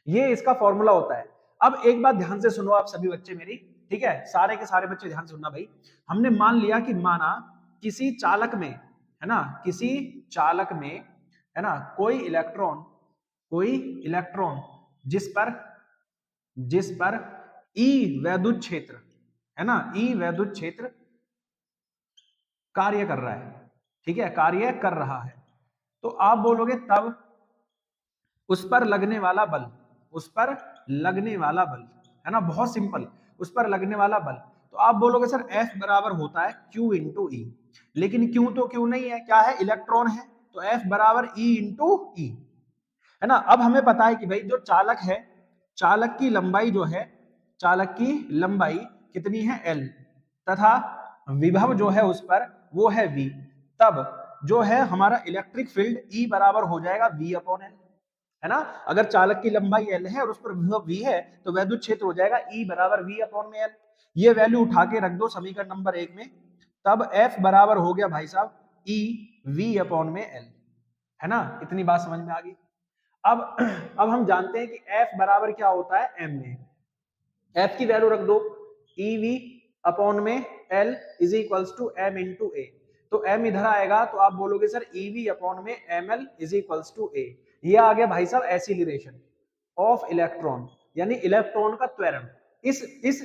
ये इसका फॉर्मूला होता है। अब एक बात ध्यान से सुनो आप सभी बच्चे मेरी, ठीक है, सारे के सारे बच्चे ध्यान से सुनना भाई। हमने मान लिया कि माना किसी चालक में, है ना, किसी चालक में, है ना, कोई इलेक्ट्रॉन जिस पर E वैद्युत क्षेत्र, है ना, E वैद्युत क्षेत्र कार्य कर रहा है, ठीक है, कार्य कर रहा है। तो आप बोलोगे तब उस पर लगने वाला बल, उस पर लगने वाला बल, है ना, बहुत सिंपल, उस पर लगने वाला बल। तो आप बोलोगे सर F बराबर होता है Q इंटू ई, लेकिन Q तो Q नहीं है, क्या है, इलेक्ट्रॉन है, तो F बराबर E इंटू ई, है ना। अब हमें पता है कि भाई जो चालक है, चालक की लंबाई जो है, चालक की लंबाई कितनी है L, तथा विभव जो है उस पर वो है V, तब जो है हमारा इलेक्ट्रिक फील्ड E बराबर हो जाएगा V अपॉन L, है ना। अगर चालक की लंबाई L है और उस पर विभव V है तो वैद्युत क्षेत्र हो जाएगा E बराबर V अपॉन में L। ये वैल्यू उठा के रख दो समीकरण नंबर 1 में, तब F बराबर हो गया भाई साहब E V अपॉन में L, है ना। इतनी बात समझ में आ गई। अब हम जानते हैं कि F बराबर क्या होता है M में, F की वैल्यू रख दो EV अपॉन में L is equals to M into A, तो M इधर आएगा तो आप बोलोगे सर EV अपॉन में ML is equals to A। ये आ गया भाई साहब एसिलरेशन ऑफ इलेक्ट्रॉन, यानी इलेक्ट्रॉन का त्वरण, इस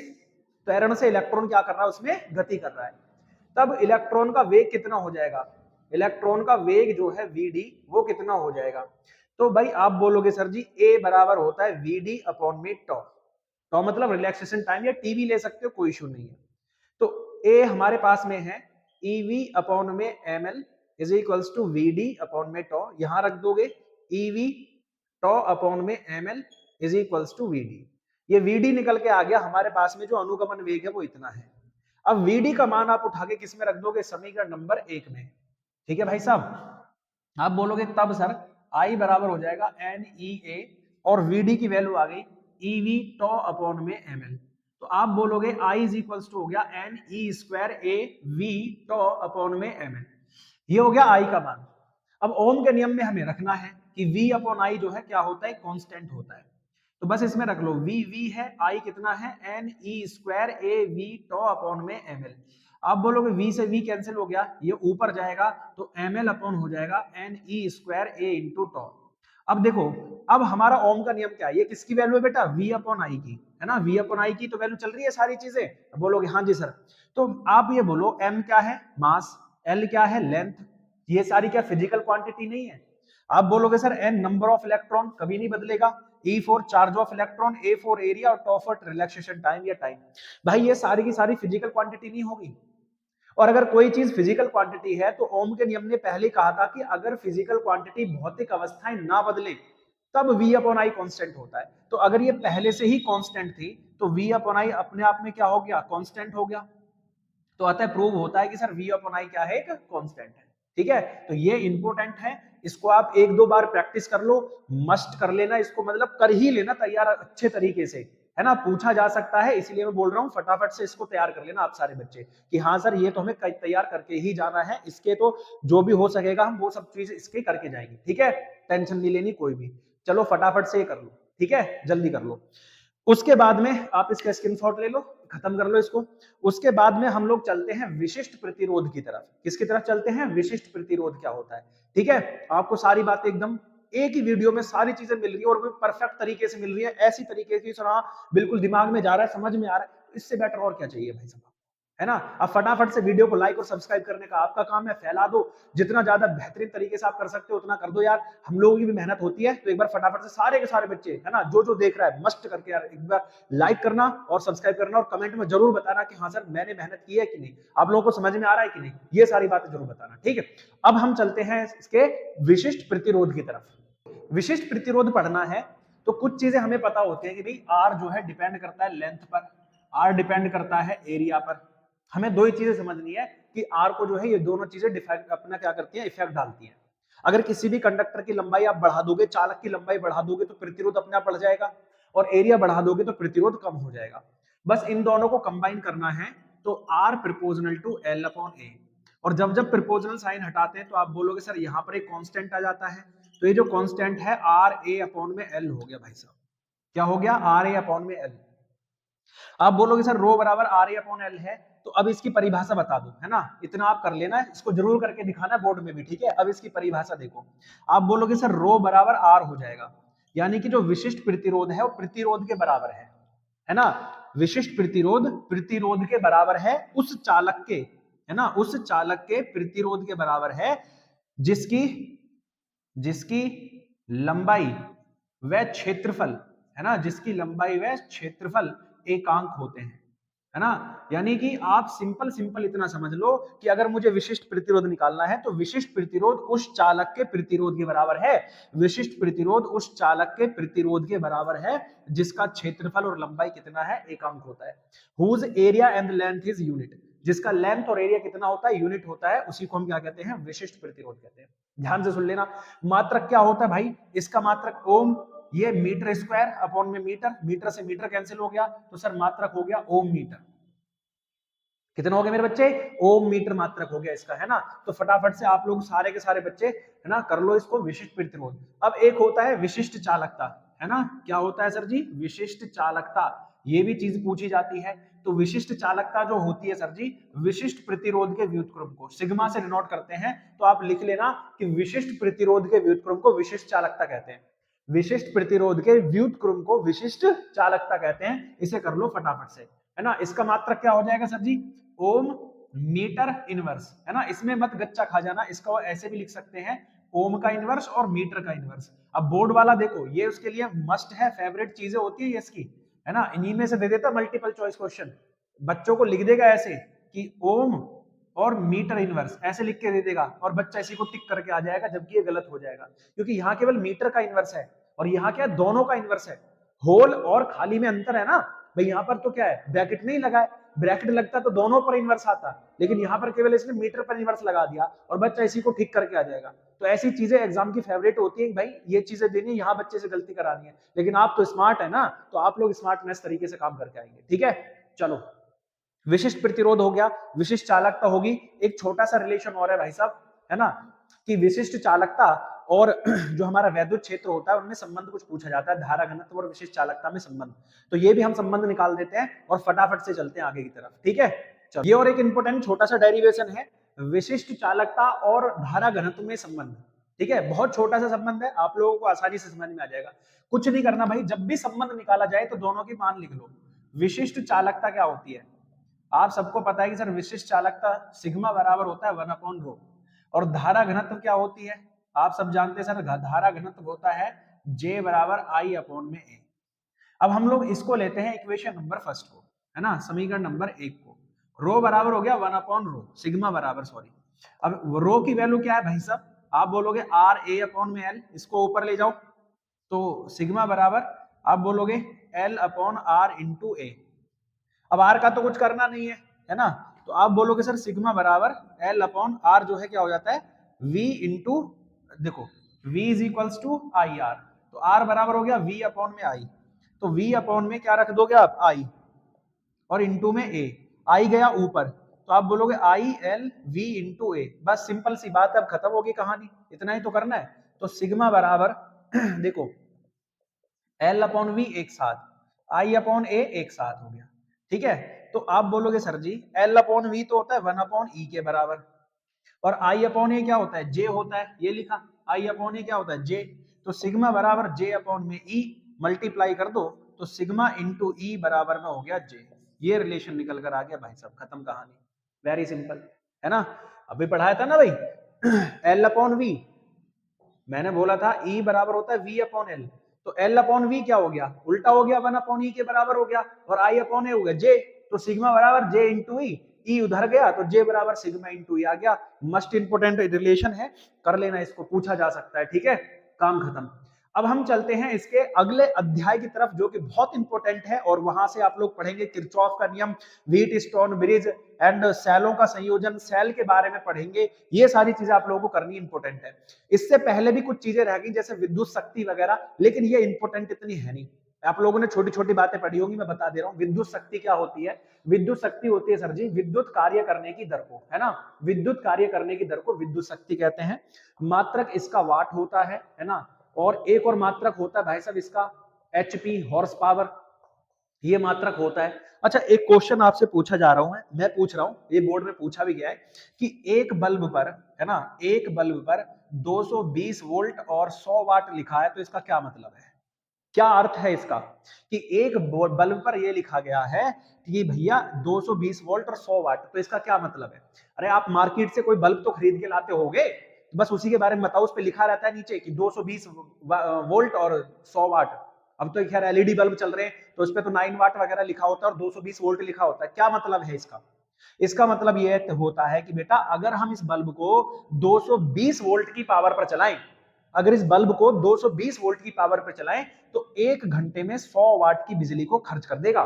त्वरण से इलेक्ट्रॉन क्या कर रहा है, उसमें गति कर रहा है। तब इलेक्ट्रॉन का वेग कितना हो जाएगा, इलेक्ट्रॉन का वेग जो है Vd वो कितना हो जाएगा, तो भाई आप बोलोगे सर जी A बराबर होता है Vd अपॉन में टॉ, टॉ मतलब रिलैक्सेशन टाइम, या टीवी ले सकते हो, कोई इशू नहीं है। तो A हमारे पास में है EV अपॉन में ML is equals to VD upon में टॉ, यहां रख दोगे EV टॉ अपॉन में ML is equals to VD। ये VD निकल के आ गया, हमारे पास में जो अनुगमन वेग है वो इतना है। अब VD का मान आप उठा के किस में रख दोगे, समीकरण नंबर 1 में, ठीक है भाई साहब। आप बोलोगे तब सर I बराबर हो जाएगा NEA और VD की वैल्यू आ गई EV टॉ अपॉन में ML, तो आप बोलोगे I इज इक्वल्स टू हो गया NE square A V tau upon में ML, ये हो गया I का मान। अब ओम के नियम में हमें रखना है कि V अपॉन I जो है क्या होता है, कांस्टेंट होता है, तो बस इसमें रख लो V है, I कितना है NE square A V tau upon में ML। आप बोलोगे V से V कैंसिल हो गया, ये ऊपर जाएगा तो ML अपॉन हो जाएगा NE स्क्वायर A इंटू टॉ। अब देखो, अब हमारा ओम का नियम क्या है, ये किसकी वैल्यू है बेटा, V अपॉन आई की, है ना, V अपॉन आई की तो वैल्यू चल रही है सारी चीजें। बोलोगे हाँ जी सर, तो आप ये बोलो M क्या है, मास, L क्या है, लेंथ, ये सारी क्या फिजिकल क्वांटिटी नहीं है। आप बोलोगे sir N number of electron, कभी नहीं बदलेगा, E for charge of electron, A for area और टॉ फॉर रिलैक्सेशन टाइम या टाइम। भाई ये सारी की सारी फिजिकल क्वांटिटी नहीं होगी, और अगर कोई चीज फिजिकल क्वांटिटी है तो ओम के नियम ने पहले कहा था कि अगर फिजिकल क्वांटिटी भौतिक अवस्थाएं ना बदले तब V अपॉन आई कांस्टेंट होता है। तो अगर ये पहले से ही कांस्टेंट थी तो V अपॉन आई अपने आप में क्या हो गया, कांस्टेंट हो गया। तो अतः प्रूव होता है कि सर V अपॉन आई क्या है, एक कांस्टेंट है, ठीक है। तो ये इंपॉर्टेंट है, इसको आप एक दो बार प्रैक्टिस कर लो, मस्ट कर लेना इसको, मतलब कर ही लेना तैयार अच्छे तरीके से, है ना, पूछा जा सकता है, इसीलिए मैं बोल रहा हूँ फटाफट से इसको तैयार कर लेना आप सारे बच्चे कि हाँ सर ये तो हमें तैयार करके ही जाना है, इसके तो जो भी हो सकेगा हम वो सब चीज इसके करके जाएंगे, ठीक है, टेंशन नहीं लेनी कोई भी। चलो फटाफट से ये कर लो, ठीक है, जल्दी कर लो। उसके बाद में आप इसका स्क्रीनशॉट ले लो, खत्म कर लो इसको। उसके बाद में हम लोग चलते हैं विशिष्ट प्रतिरोध की तरफ। किसकी तरफ चलते हैं, विशिष्ट प्रतिरोध क्या होता है, ठीक है। आपको सारी बातें एकदम एक ही वीडियो में सारी चीजें मिल रही है और वो परफेक्ट तरीके से मिल रही है, ऐसी तरीके की सुना, बिल्कुल दिमाग में जा रहा है, समझ में आ रहा है, इससे बेटर और क्या चाहिए भाई साहब, है ना। अब फटाफट से वीडियो को लाइक और सब्सक्राइब करने का आपका काम है, फैला दो, जितना ज्यादा बेहतरीन तरीके से आप कर सकते हो उतना कर दो यार, हम लोगों की भी मेहनत होती है। तो एक बार फटाफट से सारे के सारे बच्चे, है ना, जो जो देख रहा है मस्ट करके यार एक बार लाइक करना और सब्सक्राइब करना, और कमेंट में जरूर बताना कि हाँ सर मैंने मेहनत की है कि नहीं, आप लोगों को समझ में आ रहा है कि नहीं, ये सारी बातें जरूर बताना, ठीक है। अब हम चलते हैं इसके विशिष्ट प्रतिरोध की तरफ। विशिष्ट प्रतिरोध पढ़ना है तो कुछ चीजें हमें पता होती है कि भाई आर जो है डिपेंड करता है लेंथ पर, आर डिपेंड करता है एरिया पर। हमें दो ही चीजें समझनी है कि आर को जो है ये दोनों चीजें डिफेक्ट अपना क्या करती है, इफेक्ट डालती है। अगर किसी भी कंडक्टर की लंबाई आप बढ़ा दोगे, चालक की लंबाई बढ़ा दोगे तो प्रतिरोध अपने आप बढ़ जाएगा, और एरिया बढ़ा दोगे तो प्रतिरोध कम हो जाएगा। बस इन दोनों को कंबाइन करना है, तो R proportional to L upon A. और जब जब प्रोपोर्शनल साइन हटाते हैं तो आप बोलोगे सर यहाँ पर एक कांस्टेंट आ जाता है, तो ये जो कांस्टेंट है आर ए अपॉन में एल हो गया भाई साहब, क्या हो गया, आर ए अपॉन में एल। आप बोलोगे सर रो बराबर आर ए अपॉन एल है, तो अब इसकी परिभाषा बता दो, है ना, इतना आप कर लेना है, इसको जरूर करके दिखाना बोर्ड में भी, ठीक है। अब इसकी परिभाषा देखो, आप बोलोगे सर रो बराबर आर हो जाएगा, यानी कि जो विशिष्ट प्रतिरोध है वो प्रतिरोध के बराबर है ना, विशिष्ट प्रतिरोध प्रतिरोध के बराबर है उस चालक के, है ना, उस चालक के प्रतिरोध के बराबर है जिसकी जिसकी लंबाई व क्षेत्रफल, है ना, जिसकी लंबाई व क्षेत्रफल एकांक होते हैं, है ना। यानी कि आप सिंपल सिंपल इतना समझ लो कि अगर मुझे विशिष्ट प्रतिरोध निकालना है तो विशिष्ट प्रतिरोध उस चालक के प्रतिरोध के बराबर है, विशिष्ट प्रतिरोध उस चालक के प्रतिरोध के बराबर है जिसका क्षेत्रफल और लंबाई कितना है, एकांक होता है। Whose area and length is unit, जिसका लेंथ और एरिया कितना होता है, यूनिट होता है, उसी को हम क्या कहते हैं, विशिष्ट प्रतिरोध कहते हैं। ध्यान से सुन लेना। मात्रक क्या होता है भाई, इसका मात्रक ओम, ये मीटर स्क्वायर अपॉन में मीटर, मीटर से मीटर कैंसिल हो गया तो सर मात्रक हो गया ओम मीटर। कितना हो गया मेरे बच्चे, ओम मीटर मात्रक हो गया इसका, है ना। तो फटाफट से आप लोग सारे के सारे बच्चे, है ना, कर लो इसको विशिष्ट प्रतिरोध। अब एक होता है विशिष्ट चालकता, है ना, क्या होता है सर जी, विशिष्ट चालकता, ये भी चीज पूछी जाती है। तो विशिष्ट चालकता जो होती है सर जी, विशिष्ट प्रतिरोध के व्युत्क्रम को सिग्मा से डिनोट करते हैं। तो आप लिख लेना कि विशिष्ट प्रतिरोध के व्युत्क्रम को विशिष्ट चालकता कहते हैं, विशिष्ट प्रतिरोध के व्युत्क्रम को विशिष्ट चालकता कहते हैं। इसे कर लो फटाफट से, है ना। इसका मात्रक क्या हो जाएगा सर जी, ओम मीटर इनवर्स, है ना। इसमें मत गच्चा खा जाना, इसका ऐसे भी लिख सकते हैं, ओम का इनवर्स और मीटर का इनवर्स। अब बोर्ड वाला देखो, ये उसके लिए मस्ट है, फेवरेट चीजें होती है इसकी, है ना। इन्हीं में से दे देता मल्टीपल चॉइस क्वेश्चन, बच्चों को लिख देगा ऐसे कि ओम और मीटर इनवर्स, ऐसे लिख के दे देगा और बच्चा इसी को टिक करके आ जाएगा, जबकि ये गलत हो जाएगा क्योंकि यहाँ केवल मीटर का इनवर्स है और यहाँ क्या है, दोनों का इनवर्स है। होल और खाली में अंतर है ना भाई, यहाँ पर तो क्या है, ब्रैकेट नहीं लगा है, ब्रैकेट लगता तो दोनों पर इनवर्स आता, लेकिन यहाँ पर केवल इसने मीटर पर इनवर्स लगा दिया और बच्चा इसी को ठीक करके आ जाएगा। तो ऐसी चीजें एग्जाम की फेवरेट होती है भाई, ये चीजें देनी, यहाँ बच्चे से गलती करानी है, लेकिन आप तो स्मार्ट है ना, तो आप लोग स्मार्टनेस तरीके से काम करके आएंगे, ठीक है। चलो, विशिष्ट प्रतिरोध हो गया, विशिष्ट चालकता होगी। एक छोटा सा रिलेशन और है भाई साहब, है ना, कि विशिष्ट चालकता और जो हमारा वैद्युत क्षेत्र होता है उनमें संबंध कुछ पूछा जाता है, धारा घनत्व और विशिष्ट चालकता में संबंध। तो ये भी हम संबंध निकाल देते हैं और फटाफट से चलते हैं आगे की तरफ, ठीक है। चलो, ये और एक इंपॉर्टेंट छोटा सा डेरिवेशन है, विशिष्ट चालकता और धारा घनत्व में संबंध, ठीक है। बहुत छोटा सा संबंध है, आप लोगों को आसानी से समझ में आ जाएगा। कुछ नहीं करना भाई, जब भी संबंध निकाला जाए तो दोनों की मान लिख लो। विशिष्ट चालकता क्या होती है, आप सबको पता है कि सर विशिष्ट चालकता सिग्मा बराबर होता है 1/ρ। और धारा घनत्व क्या होती है, आप सब जानते हैं सर, धारा घनत्व होता है J बराबर I/A। अब हम लोग इसको लेते हैं इक्वेशन नंबर फर्स्ट को, है ना, समीकरण नंबर 1 को। रो बराबर हो गया 1/ρ, सिग्मा बराबर, सॉरी। अब रो की वैल्यू क्या है भाई साहब, आप बोलोगे RA/L, इसको ऊपर ले जाओ तो सिग्मा बराबर आप बोलोगे L/R/A। अब आर का तो कुछ करना नहीं है ना, तो आप बोलोगे सर सिग्मा बराबर L/R जो है क्या हो जाता है, V इंटू, देखो V is equals to IR, तो R बराबर हो गया V/I, तो V/ में क्या रख दोगे आप, I, और इंटू में A, I गया ऊपर, तो आप बोलोगे IL/V इंटू A। बस सिंपल सी बात है, अब खत्म होगी कहानी, इतना ही तो करना है। तो सिग्मा बराबर देखो L/V एक साथ, I/A एक साथ हो गया, ठीक है। तो आप बोलोगे सर जी L/V तो होता है 1/E के बराबर, और I/A क्या होता है, J होता है, ये लिखा, I/A क्या होता है, J। तो सिग्मा बराबर J/E, मल्टीप्लाई कर दो तो सिग्मा इंटू E बराबर में हो गया J। ये रिलेशन निकल कर आ गया भाई साहब, खत्म कहानी, वेरी सिंपल, है ना। अभी पढ़ाया था ना भाई L/V, मैंने बोला था E बराबर होता है V/L, तो L/V क्या हो गया, उल्टा हो गया, 1/E के बराबर हो गया, और I/A हो गया J। तो सिग्मा बराबर J इंटू E उधर गया तो J बराबर सिग्मा इंटू E आ गया। मस्ट इंपोर्टेंट रिलेशन है, कर लेना, इसको पूछा जा सकता है, ठीक है, काम खत्म। अब हम चलते हैं इसके अगले अध्याय की तरफ, जो कि बहुत इंपॉर्टेंट है, और वहां से आप लोग पढ़ेंगे किरचॉफ का नियम, व्हीट स्टोन ब्रिज एंड सेलों का संयोजन, सेल के बारे में पढ़ेंगे। ये सारी चीजें आप लोगों को करनी इंपॉर्टेंट है। इससे पहले भी कुछ चीजें रह गई जैसे विद्युत शक्ति वगैरह, लेकिन ये इंपॉर्टेंट इतनी है नहीं। आप लोगों ने छोटी छोटी बातें पढ़ी होंगी, मैं बता दे रहा हूँ। विद्युत शक्ति क्या होती है, विद्युत शक्ति होती है सर जी विद्युत कार्य करने की दर को, है ना, विद्युत कार्य करने की दर को विद्युत शक्ति कहते हैं। मात्रक इसका वाट होता है ना, और एक और मात्रक होता है भाई साहब इसका HP, हॉर्स पावर, ये मात्रक होता है। अच्छा, एक क्वेश्चन आपसे पूछा जा रहा हूं, मैं पूछ रहा हूं, ये बोर्ड में पूछा भी गया है कि एक बल्ब पर, है ना, एक बल्ब पर 220 वोल्ट और 100 वाट लिखा है, तो इसका क्या मतलब है, क्या अर्थ है इसका, कि एक बल्ब पर यह लिखा गया है कि भैया 220 वोल्ट और 100 वाट, तो इसका क्या मतलब है। अरे आप मार्केट से कोई बल्ब तो खरीद के लाते होगे, तो बस उसी के बारे में बताओ। उस पर लिखा रहता है नीचे कि 220 वोल्ट और 100 वाट। अब तो खैर एलईडी बल्ब चल रहे हैं तो उस पर तो 9 वाट वगैरह लिखा होता है और 220 वोल्ट लिखा होता है। क्या मतलब है इसका? इसका मतलब यह होता है कि बेटा अगर हम इस बल्ब को 220 वोल्ट की पावर पर चलाएं, अगर इस बल्ब को 220 वोल्ट की पावर पर चलाएं तो 1 घंटे में 100 वाट की बिजली को खर्च कर देगा।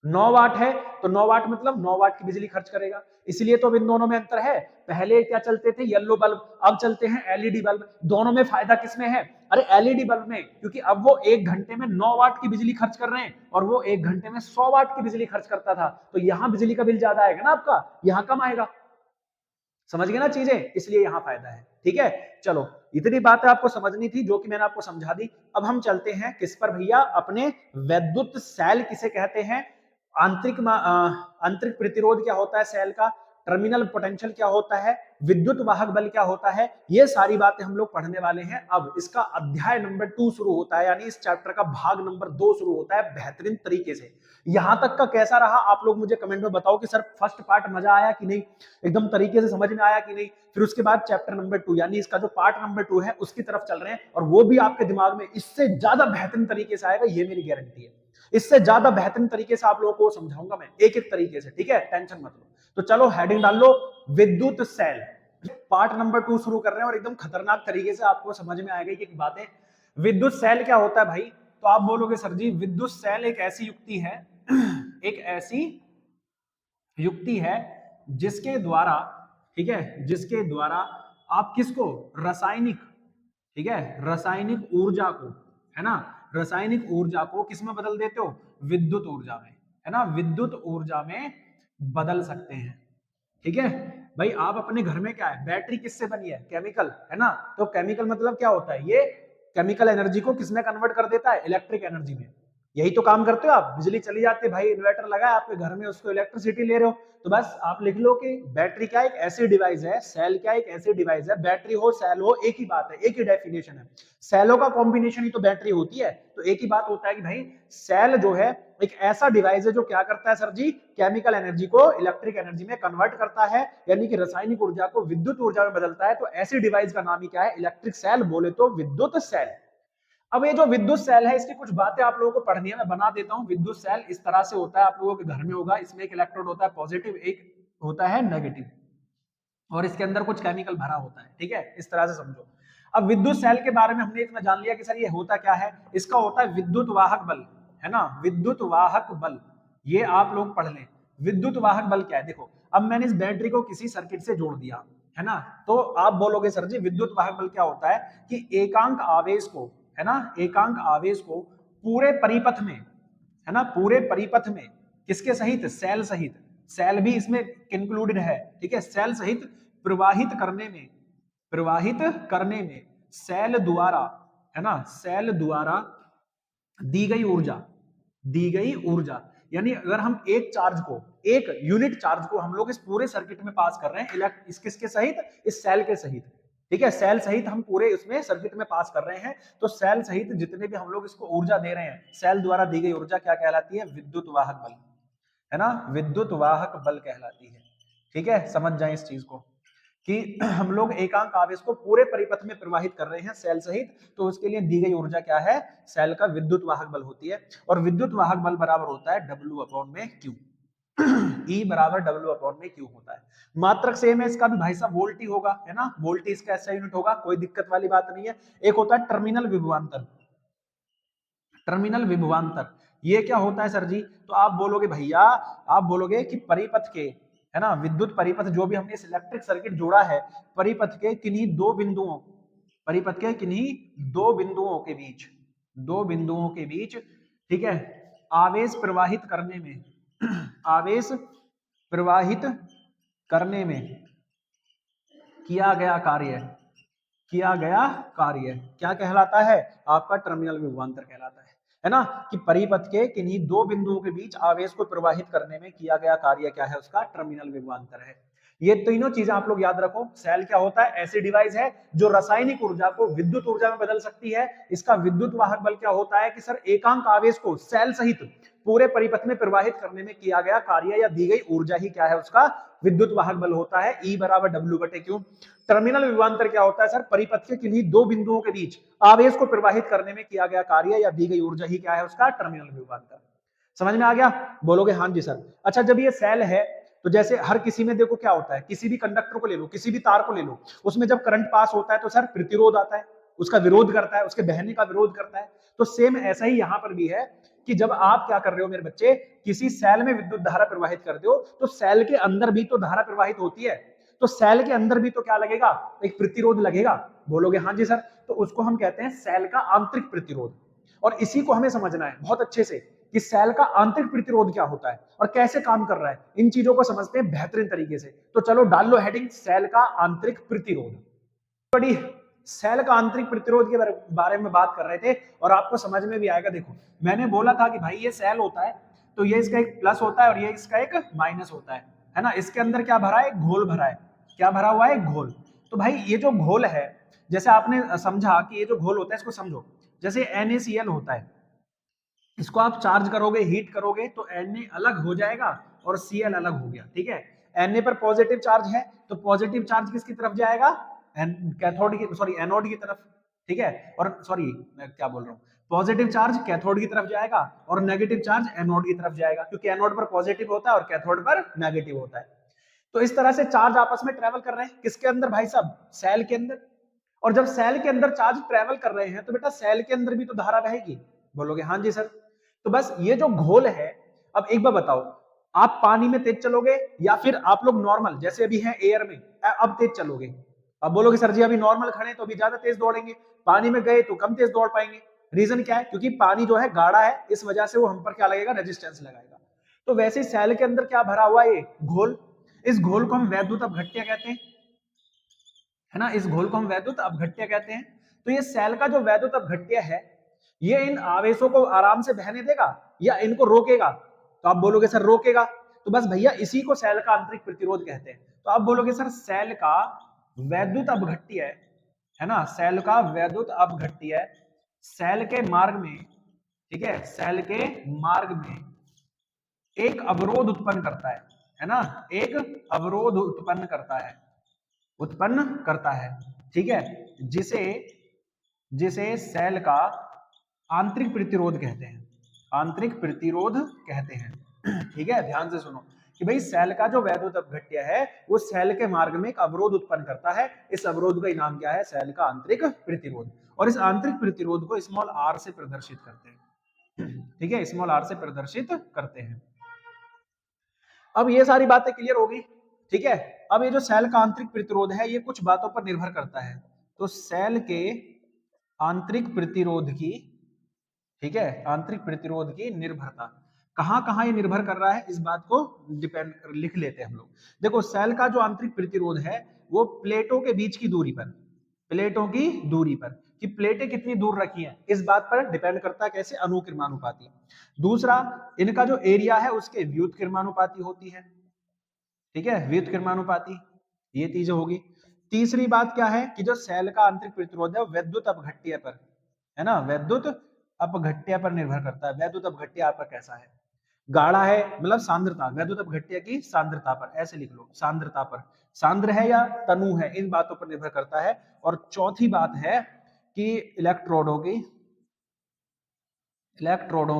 9 वाट है तो 9 वाट मतलब 9 वाट की बिजली खर्च करेगा। इसलिए तो इन दोनों में अंतर है। पहले क्या चलते थे? येलो बल्ब, अब चलते हैं एलईडी बल्ब। दोनों में फायदा किसमें है? अरे एलईडी बल्ब में, क्योंकि अब वो 1 घंटे में 9 वाट की बिजली खर्च कर रहे हैं और वो 1 घंटे में 100 वाट की बिजली खर्च करता था, तो यहां बिजली का बिल ज्यादा आएगा ना आपका, यहां कम आएगा। समझ गए ना चीजें? इसलिए यहां फायदा है। ठीक है, चलो इतनी बातें आपको समझनी थी जो कि मैंने आपको समझा दी। अब हम चलते हैं किस पर भैया? अपने वैद्युत सेल किसे कहते हैं, आंतरिक प्रतिरोध क्या होता है सेल का, टर्मिनल पोटेंशियल क्या होता है, विद्युत वाहक बल क्या होता है, ये सारी बातें हम लोग पढ़ने वाले हैं। अब इसका अध्याय नंबर 2 शुरू होता है, यानी इस चैप्टर का भाग नंबर 2 शुरू होता है बेहतरीन तरीके से। यहां तक का कैसा रहा आप लोग मुझे कमेंट में बताओ कि सर फर्स्ट पार्ट मजा आया कि नहीं, एकदम तरीके से समझ में आया कि नहीं। फिर उसके बाद चैप्टर नंबर 2 यानी इसका जो पार्ट नंबर 2 है उसकी तरफ चल रहे हैं, और वो भी आपके दिमाग में इससे ज्यादा बेहतरीन तरीके से आएगा, ये मेरी गारंटी है। इससे ज्यादा बेहतरीन तरीके से आप लोगों को समझाऊंगा मैं एक एक तरीके से। ठीक है, टेंशन मत लो। तो चलो हेडिंग डाल लो, विद्युत सेल। पार्ट नंबर 2 शुरू कर रहे हैं और एकदम खतरनाक तरीके से आपको समझ में आएगा कि बातें। विद्युत सेल क्या होता है भाई? तो आप बोलोगे सर जी विद्युत सेल एक ऐसी युक्ति है एक ऐसी युक्ति है जिसके द्वारा, ठीक है, जिसके द्वारा आप किसको, रासायनिक, ठीक है, रासायनिक ऊर्जा को, है ना, रासायनिक ऊर्जा को किसमें बदल देते हो? विद्युत ऊर्जा में, है ना, विद्युत ऊर्जा में बदल सकते हैं। ठीक है भाई, आप अपने घर में क्या है, बैटरी किससे बनी है? केमिकल, है ना। तो केमिकल मतलब क्या होता है? ये केमिकल एनर्जी को किसमें कन्वर्ट कर देता है? इलेक्ट्रिक एनर्जी में। यही तो काम करते हो आप। बिजली चली जाती है भाई, इन्वर्टर लगा है आपके घर में, उसको इलेक्ट्रिसिटी ले रहे हो, तो बस आप लिख लो कि बैटरी क्या एक ऐसी डिवाइस है, सेल क्या एक ऐसी डिवाइस है, बैटरी हो सेल हो एक ही बात है, एक ही डेफिनेशन है। सेलों का कॉम्बिनेशन ही तो बैटरी होती है। तो एक ही बात होता है कि भाई सेल जो है एक ऐसा डिवाइस है जो क्या करता है सर जी? केमिकल एनर्जी को इलेक्ट्रिक एनर्जी में कन्वर्ट करता है, यानी कि रासायनिक ऊर्जा को विद्युत ऊर्जा में बदलता है। तो ऐसी डिवाइस का नाम ही क्या है? इलेक्ट्रिक सेल, बोले तो विद्युत सेल। अब ये जो विद्युत सेल है इसकी कुछ बातें आप लोगों को पढ़नी है, मैं बना देता हूं। विद्युत सेल इस तरह से होता है, आप लोगों के घर में होगा। इसमें एक इलेक्ट्रोड होता है पॉजिटिव, एक होता है नेगेटिव, और इसके अंदर कुछ केमिकल भरा होता है। ठीक है, इस तरह से समझो। अब विद्युत सेल के बारे में हमने इतना जान लिया कि सर ये होता क्या है। इसका होता है विद्युत वाहक बल, है ना, विद्युत वाहक बल। ये आप लोग पढ़ लें। विद्युत वाहक बल क्या है? देखो, अब मैंने इस बैटरी को किसी सर्किट से जोड़ दिया, है ना, तो आप बोलोगे सर जी विद्युत वाहक बल क्या होता है कि एकांक आवेश को, है ना, एकांक आवेश को पूरे परिपथ में, है ना, पूरे परिपथ में किसके सहित? सेल सहित, सेल भी इसमें इंक्लूडेड है। ठीक है, सेल सहित प्रवाहित करने में, प्रवाहित करने में सेल द्वारा, है ना, सेल द्वारा दी गई ऊर्जा, दी गई ऊर्जा, यानी अगर हम एक चार्ज को, एक यूनिट चार्ज को हम लोग इस पूरे सर्किट में पास कर रहे हैं, इस किसके सहित? इस सेल के सहित। ठीक है, सेल सहित हम पूरे उसमें सर्किट में पास कर रहे हैं, तो सेल सहित जितने भी हम लोग इसको ऊर्जा दे रहे हैं, सेल द्वारा दी गई ऊर्जा क्या कहलाती है? विद्युत वाहक बल, है ना, विद्युत वाहक बल कहलाती है। ठीक है, समझ जाए इस चीज को कि हम लोग एकांक आवेश को पूरे परिपथ में प्रवाहित कर रहे हैं सेल सहित, तो उसके लिए दी गई ऊर्जा क्या है? सेल का विद्युत वाहक बल होती है। और विद्युत वाहक बल बराबर होता है W/Q। E बराबर W/Q होता है। मात्रक सेम है इसका भी भाई साहब, वोल्ट ही होगा, है ना, वोल्ट ही इसका ऐसा यूनिट होगा, कोई दिक्कत वाली बात नहीं है। एक होता है टर्मिनल विभवांतर, टर्मिनल विभवांतर, ये क्या होता है सर जी? तो आप बोलोगे भैया, आप बोलोगे कि परिपथ के, है ना, विद्युत परिपथ जो भी हमने इस इलेक्ट्रिक सर्किट जोड़ा है, परिपथ के किन्हीं दो बिंदुओं, परिपथ के किन्हीं दो बिंदुओं के बीच, दो बिंदुओं के बीच, ठीक है, आवेश प्रवाहित करने में, आवेश प्रवाहित करने में किया गया कार्य, किया गया कार्य क्या कहलाता है? आपका टर्मिनल विभवांतर कहलाता है ना, कि परिपथ के किन्हीं दो बिंदुओं के बीच आवेश को प्रवाहित करने में किया गया कार्य क्या है? उसका टर्मिनल विभवांतर है। ये तीनों चीजें आप लोग याद रखो। सेल क्या होता है? ऐसी डिवाइस है जो रासायनिक ऊर्जा को विद्युत ऊर्जा में बदल सकती है। इसका विद्युत वाहक बल क्या होता है कि सर एकांक आवेश को सेल सहित पूरे परिपथ में प्रवाहित करने में किया गया कार्य या दी गई ऊर्जा ही क्या है? उसका विद्युत वाहक बल होता है। E बराबर W/Q। टर्मिनल विभवांतर क्या होता है सर? परिपथ के किन्हीं दो बिंदुओं के बीच आवेश को प्रवाहित करने में किया गया कार्य या दी गई ऊर्जा ही क्या है? उसका टर्मिनल विभवांतर। समझ में आ गया? बोलोगे हाँ जी सर। अच्छा, जब ये सेल है तो जैसे हर किसी में देखो क्या होता है, किसी भी कंडक्टर को ले लो, किसी भी तार को ले लो, उसमें जब करंट पास होता है तो सर प्रतिरोध आता है, उसका विरोध करता है, उसके बहने का विरोध करता है। तो सेम ऐसा ही यहां पर भी है कि जब आप क्या कर रहे हो मेरे बच्चे, किसी सेल में विद्युत धारा प्रवाहित करते हो तो सेल के अंदर भी तो धारा प्रवाहित होती है, तो सेल के अंदर भी तो क्या लगेगा? एक प्रतिरोध लगेगा। बोलोगे हाँ जी सर। तो उसको हम कहते हैं सेल का आंतरिक प्रतिरोध। और इसी को हमें समझना है बहुत अच्छे से कि सेल का आंतरिक प्रतिरोध क्या होता है और कैसे काम कर रहा है। इन चीजों को समझते हैं बेहतरीन तरीके से। तो चलो डाल लो हेडिंग, सेल का आंतरिक प्रतिरोध। बड़ी सेल का आंतरिक प्रतिरोध के बारे में बात कर रहे थे और आपको समझ में भी आएगा। देखो मैंने बोला था कि भाई ये सेल होता है तो ये इसका एक प्लस होता है और ये इसका एक माइनस होता है ना। इसके अंदर क्या भरा है? घोल भरा है। क्या भरा हुआ है? घोल। तो भाई ये जो घोल है, जैसे आपने समझा कि ये जो घोल होता है इसको समझो, जैसे NaCl होता है, इसको आप चार्ज करोगे, हीट करोगे तो Na अलग हो जाएगा और Cl अलग हो गया। ठीक है, Na पर पॉजिटिव चार्ज है तो पॉजिटिव चार्ज किसकी तरफ जाएगा? कैथोड की, सॉरी एनोड की तरफ। ठीक है, और सॉरी मैं क्या बोल रहा हूँ, पॉजिटिव चार्ज कैथोड की तरफ जाएगा और नेगेटिव चार्ज एनोड की तरफ जाएगा, क्योंकि एनोड पर पॉजिटिव होता है और कैथोड पर नेगेटिव होता है। तो इस तरह से चार्ज आपस में ट्रेवल कर रहे हैं किसके अंदर भाई साहब? सेल के अंदर। और जब सेल के अंदर चार्ज ट्रेवल कर रहे हैं तो बेटा सेल के अंदर भी तो धारा बहेगी। बोलोगे हाँ जी सर। तो बस ये जो घोल है, अब एक बार बताओ, आप पानी में तेज चलोगे या फिर आप लोग नॉर्मल जैसे अभी हैं एयर में अब तेज चलोगे? अब बोलोगे सर जी अभी नॉर्मल खड़े तो अभी ज्यादा तेज दौड़ेंगे, पानी में गए तो कम तेज दौड़ पाएंगे। रीजन क्या है? क्योंकि पानी जो है गाढ़ा है, इस वजह से वो हम पर क्या लगेगा? रेजिस्टेंस लगाएगा। तो वैसे सेल के अंदर क्या भरा हुआ है? ये घोल। इस घोल को हम वैद्युत अपघट्य कहते हैं, है ना। इस घोल को हम वैद्युत अपघट्य कहते हैं। तो ये सेल का जो वैद्युत अपघट्य है, ये इन आवेशों को आराम से बहने देगा या इनको रोकेगा? तो आप बोलोगे सर रोकेगा। तो बस भैया इसी को सेल का आंतरिक प्रतिरोध कहते हैं। तो आप बोलोगे सर सेल का वैद्युत अपघट्य है ना, सेल का वैद्युत अपघट्य सेल के मार्ग में, ठीक है, सेल के मार्ग में एक अवरोध उत्पन्न करता है ना, एक अवरोध उत्पन्न करता है, उत्पन्न करता है। ठीक है, जिसे जिसे सेल का आंतरिक प्रतिरोध कहते हैं, आंतरिक प्रतिरोध कहते हैं। ठीक है, ध्यान से सुनो कि भाई सेल का जो वैद्युत अपघट्य है वो सेल के मार्ग में एक अवरोध उत्पन्न करता है। इस अवरोध का नाम क्या है? सेल का आंतरिक प्रतिरोध। और इस आंतरिक प्रतिरोध को स्मॉल r से प्रदर्शित करते हैं। ठीक है, स्मॉल r से प्रदर्शित करते हैं। अब ये सारी बातें क्लियर हो गई। ठीक है, अब ये जो सेल का आंतरिक प्रतिरोध है ये कुछ बातों पर निर्भर करता है। तो सेल के आंतरिक प्रतिरोध की, ठीक है, आंतरिक प्रतिरोध की निर्भरता कहां कहां ये निर्भर कर रहा है, इस बात को डिपेंड लिख लेते हैं हम लोग। देखो सेल का जो आंतरिक प्रतिरोध है वो प्लेटों के बीच की दूरी पर, प्लेटों की दूरी पर, कि प्लेटें कितनी दूर रखी हैं इस बात पर डिपेंड करता है। कैसे? अनुकिरमानुपाती। दूसरा, इनका जो एरिया है उसके व्युत्क्रमानुपाती होती है। ठीक है, व्युत्क्रमानुपाती, ये चीज होगी। तीसरी बात क्या है कि जो सेल का आंतरिक प्रतिरोध है वैद्युत अपघट्य पर, है ना, वैद्युत अपघट्य पर निर्भर करता है। वैद्युत अपघट्य आपका कैसा है? गाढ़ा है, मतलब सांद्रता, वैद्युत अपघट्य की सांद्रता पर, ऐसे लिख लो, सांद्रता पर, सांद्र है या तनु है, इन बातों पर निर्भर करता है। और चौथी बात है कि इलेक्ट्रोडों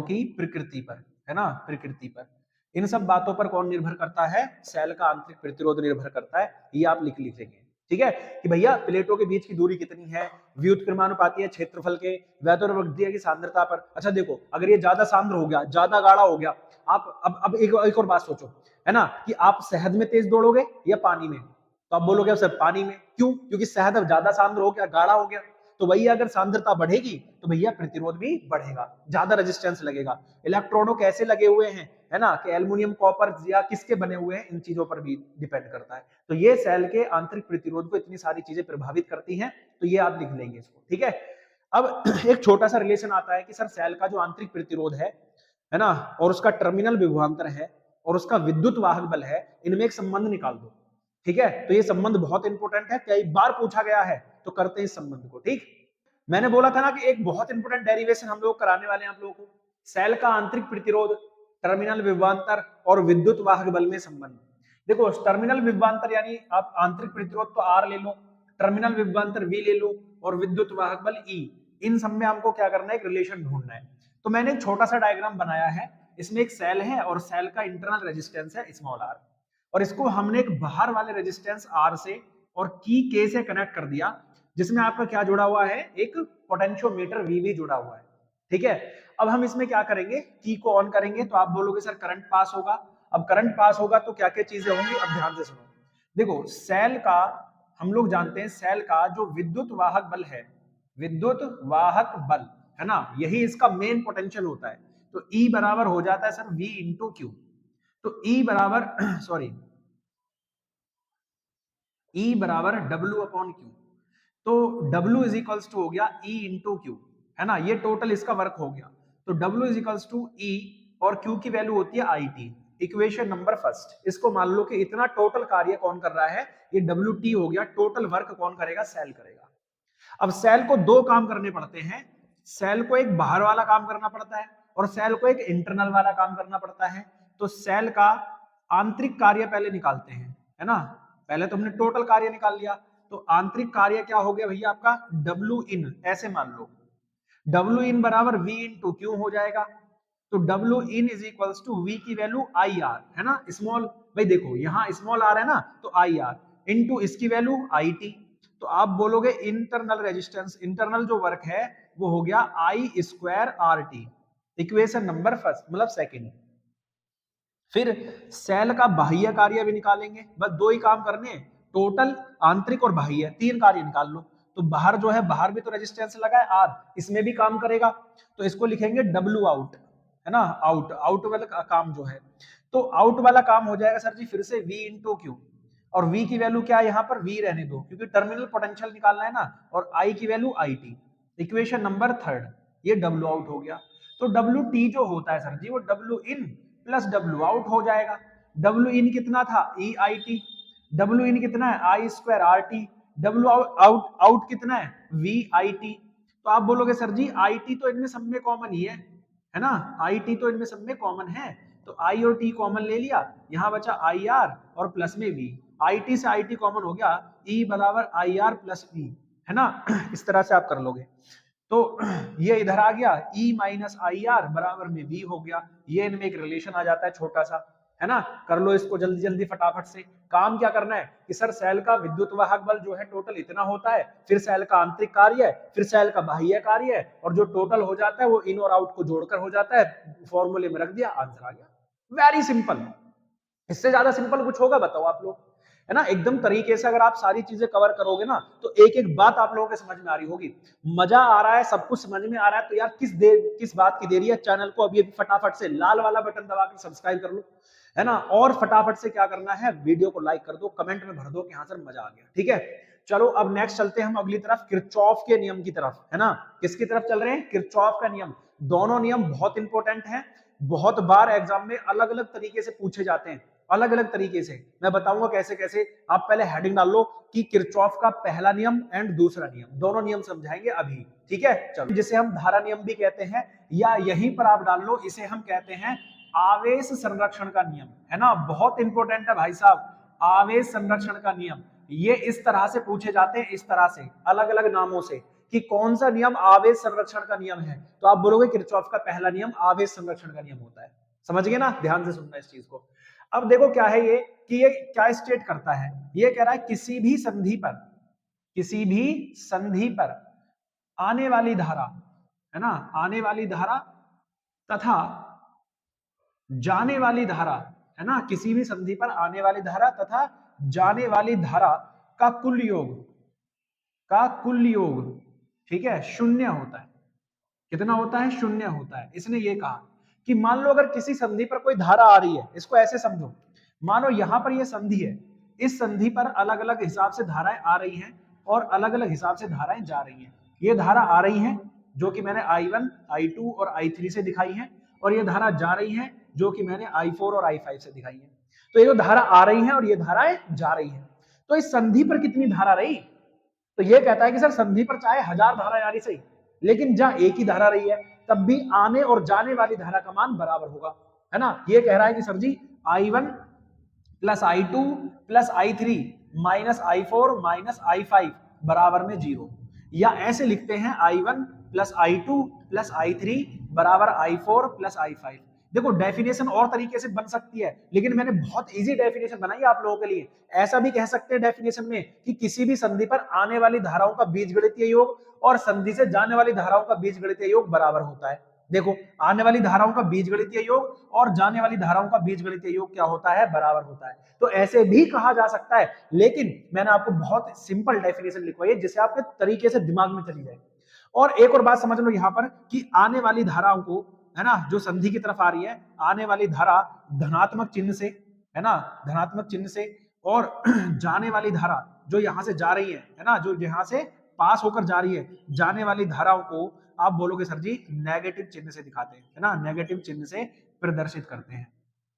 की प्रकृति पर, है ना, प्रकृति पर। इन सब बातों पर कौन निर्भर करता है? सेल का आंतरिक प्रतिरोध निर्भर करता है। ये आप लिखेंगे। ठीक है, कि भैया प्लेटों के बीच की दूरी कितनी है, व्युत्क्रमानुपाती है क्षेत्रफल के, वैद्युत अपघट्य की सांद्रता पर। अच्छा देखो, अगर ये ज्यादा सांद्र हो गया, ज्यादा गाढ़ा हो गया, आप अब एक और बात सोचो, है ना, कि आप शहद में तेज दौड़ोगे या पानी में? तो आप बोलोगे सर पानी में। क्यों? क्योंकि शहद अब ज्यादा सांद्र हो गया, गाढ़ा हो गया। तो वही अगर सांद्रता बढ़ेगी तो भैया प्रतिरोध भी बढ़ेगा, ज्यादा रेजिस्टेंस लगेगा। इलेक्ट्रॉनों कैसे लगे हुए हैं, है ना, कि एल्युमिनियम, कॉपर या किसके बने हुए हैं, इन चीजों पर भी डिपेंड करता है। तो ये सेल के आंतरिक प्रतिरोध को इतनी सारी चीजें प्रभावित करती हैं। तो ये आप लिख लेंगे इसको। ठीक है, अब एक छोटा सा रिलेशन आता है कि सर सेल का जो आंतरिक प्रतिरोध है ना, और उसका टर्मिनल विभवांतर है और उसका विद्युत वाहक बल है, इनमें एक संबंध निकाल दो। ठीक है, तो ये संबंध बहुत इंपॉर्टेंट है, कई बार पूछा गया है, तो करते हैं इस संबंध को। ठीक, मैंने बोला था ना कि एक बहुत इंपॉर्टेंट डेरिवेशन हम लोग कराने वाले हैं आप लोगों को, सेल का आंतरिक प्रतिरोध, टर्मिनल विभवांतर और विद्युत वाहक बल में संबंध। देखो टर्मिनल विभवांतर यानी आप आंतरिक प्रतिरोध तो आर ले लो, टर्मिनल विभवांतर वी ले लो और विद्युत वाहक बल ई, इन सब में हमको क्या करना है, एक रिलेशन ढूंढना है। तो मैंने एक छोटा सा डायग्राम बनाया है, इसमें एक सेल है और सेल का इंटरनल रेजिस्टेंस है स्मॉल आर, और इसको हमने एक बाहर वाले रेजिस्टेंस आर से और की के से कनेक्ट कर दिया, जिसमें आपका क्या जुड़ा हुआ है, एक पोटेंशियोमीटर वीवी जुड़ा हुआ है। ठीक है, अब हम इसमें क्या करेंगे, की को ऑन करेंगे तो आप बोलोगे सर करंट पास होगा। अब करंट पास होगा तो क्या क्या चीजें होंगी, अब ध्यान से सुनो। देखो सेल का, हम लोग जानते हैं सेल का जो विद्युत वाहक बल है, विद्युत वाहक बल है ना, यही इसका मेन पोटेंशियल होता है। तो E बराबर हो जाता है सर V इंटू क्यू। तो E बराबर सॉरी E बराबर W अपॉन क्यू। तो W इज इक्वल्स टू हो गया E इंटू क्यू, है ना, ये टोटल इसका वर्क हो गया। तो W is equals to E और Q की वैल्यू होती है IT। इक्वेशन नंबर फर्स्ट, इसको मान लो कि इतना टोटल कार्य कौन कर रहा है, ये WT हो गया, टोटल वर्क कौन करेगा, सेल करेगा। अब सेल को दो काम करने पड़ते हैं, सेल को एक बाहर वाला काम करना पड़ता है और सेल को एक इंटरनल वाला काम करना पड़ता है। तो सेल का आंतरिक कार्य पहले निकालते हैं, है ना, पहले तो हमने टोटल कार्य निकाल लिया, तो आंतरिक कार्य क्या हो गया भैया आपका, W इन, ऐसे मान लो W इन बराबर V इंटू क्यू हो जाएगा। तो W in is equals to V की वैल्यू IR, है ना, स्मॉल, भाई देखो यहाँ स्मॉल r है ना, तो IR इंटू इसकी वैल्यू IT। तो आप बोलोगे इंटरनल रेजिस्टेंस, इंटरनल जो वर्क है वो हो गया I square RT। Equation number first मतलब सेकंड। फिर सेल का बाह्य कार्य भी निकालेंगे, बस दो ही काम करने हैं, टोटल, आंतरिक और बाह्य, तीन कार्य निकाल लो। तो बाहर जो है, बाहर भी तो रेजिस्टेंस लगा है आर, इसमें भी काम करेगा, तो इसको लिखेंगे W आउट, है ना, आउट, आउट वाला काम जो है, तो आउट वाला काम हो जाएगा सर जी फिर से V इंटू क्यू, और V की वैल्यू क्या है, यहाँ पर V रहने दो क्योंकि टर्मिनल पोटेंशियल निकालना है ना, और I की value IT। Equation number third, ये W आउट हो गया। तो WT जो होता है सर जी, वो W in plus W out हो जाएगा। W इन कितना था, EIT, W इन कितना है, I square RT, W out out कितना है, VIT। तो आप बोलोगे सर जी IT तो इनमें सब में कॉमन ही है ना, IT तो इनमें सब में कॉमन है, तो I और T कॉमन ले लिया, यहाँ बचा IR और प्लस में V, IT से IT कॉमन हो गया, E बराबर IR प्लस V, है ना, इस तरह से आप कर लोगे। तो ये इधर आ गया, E माइनस IR बराबर में V हो गया, ये इनमें एक रिलेशन आ जाता है छोटा सा, है ना, कर लो इसको जल्दी जल्दी फटाफट से। काम क्या करना है कि सर सेल का विद्युत वाहक बल जो है टोटल इतना होता है, फिर सेल का आंतरिक कार्य है, फिर सेल का बाह्य कार्य है, और जो टोटल हो जाता है वो इन और आउट को जोड़कर हो जाता है, फॉर्मूले में रख दिया, आंसर आ गया। वेरी सिंपल, इससे ज्यादा सिंपल कुछ होगा बताओ आप लोग, है ना, एकदम तरीके से अगर आप सारी चीजें कवर करोगे ना तो एक एक बात आप लोगों के समझ में आ रही होगी। मजा आ रहा है, सब कुछ समझ में आ रहा है, तो यार किस बात की देरी है, चैनल को अभी फटाफट से लाल वाला बटन दबा के सब्सक्राइब कर लो, है ना, और फटाफट से क्या करना है, वीडियो को लाइक कर दो, कमेंट में भर दो कि हाँ सर मजा आ गया। ठीक है, चलो अब नेक्स्ट चलते हैं हम अगली तरफ, किरचॉफ के नियम की तरफ, है ना, किसकी तरफ चल रहे हैं, किरचॉफ का नियम। दोनों नियम बहुत इंपॉर्टेंट है, बहुत बार एग्जाम में अलग अलग तरीके से पूछे जाते हैं, अलग अलग तरीके से मैं बताऊंगा कैसे कैसे। आप पहले हेडिंग डाल लो कि किरचॉफ का पहला नियम एंड दूसरा नियम, दोनों नियम समझाएंगे अभी। ठीक है, चलो, जिसे हम धारा नियम भी कहते हैं, या यहीं पर आप डाल लो, इसे हम कहते हैं आवेश संरक्षण का नियम, है ना, बहुत इंपॉर्टेंट है भाई साहब, आवेश संरक्षण का नियम। ये इस तरह से पूछे जाते हैं, इस तरह से अलग अलग नामों से, कि कौन सा नियम आवेश संरक्षण का नियम है, तो आप बोलोगे किरचॉफ का पहला नियम आवेश संरक्षण का नियम होता है। समझ गए ना, ध्यान से सुनना इस चीज को। अब देखो क्या है ये, कि ये क्या स्टेट करता है, ये कह रहा है किसी भी संधि पर, किसी भी संधि पर आने वाली धारा, है ना, आने वाली धारा तथा जाने वाली धारा, है ना, किसी भी संधि पर आने वाली धारा तथा जाने वाली धारा का कुल योग, का कुल योग, ठीक है, शून्य होता है। कितना होता है, शून्य होता है। इसने ये कहा कि मान लो अगर किसी संधि पर कोई धारा आ रही है, इसको ऐसे समझो, मानो यहां पर ये संधि है, इस संधि पर अलग अलग हिसाब से धाराएं आ रही हैं और अलग अलग हिसाब से धाराएं जा रही हैं। ये धारा आ रही है जो कि मैंने I1, I2 और I3 से दिखाई है, और ये धारा जा रही है जो कि मैंने I4 और I5 से दिखाई है। तो ये जो धारा आ रही है और ये धाराएं जा रही है, तो इस संधि पर कितनी धारा रही? तो ये कहता है कि सर संधि पर चाहे 1000 धारा आ रही सही, लेकिन जहां एक ही धारा रही है तब भी आने और जाने वाली धारा का मान बराबर होगा, है ना। ये कह रहा है कि सर जी I1 plus I2 plus I3 minus I4 minus I5 बराबर में 0, या ऐसे लिखते हैं I1 plus I2 plus I3 बराबर I4 प्लस I5। देखो डेफिनेशन और तरीके से बन सकती है, लेकिन मैंने बहुत इजी डेफिनेशन बनाई आप लोगों के लिए। ऐसा भी कह सकते हैं डेफिनेशन में कि किसी भी संधि पर आने वाली धाराओं का बीजगणितीय योग और संधि से जाने वाली धाराओं का बीजगणितीय योग बराबर होता है। देखो आने वाली धाराओं का बीजगणितीय योग और जाने वाली धाराओं का बीजगणितीय योग क्या होता है? बराबर होता है। तो ऐसे भी कहा जा सकता है, लेकिन मैंने आपको बहुत सिंपल डेफिनेशन लिखवाई है जिसे आपके तरीके से दिमाग में चली जाए। और एक और बात समझ लो यहां पर कि आने वाली धाराओं को, है ना, जो संधि की तरफ आ रही है, आने वाली धारा धनात्मक चिन्ह से, है ना, धनात्मक चिन्ह से, और जाने वाली धारा जो यहां से जा रही है ना, जो यहां से पास होकर जा रही है, जाने वाली धाराओं को आप बोलोगे सर जी नेगेटिव चिन्ह से दिखाते हैं, है ना, नेगेटिव चिन्ह से प्रदर्शित करते हैं।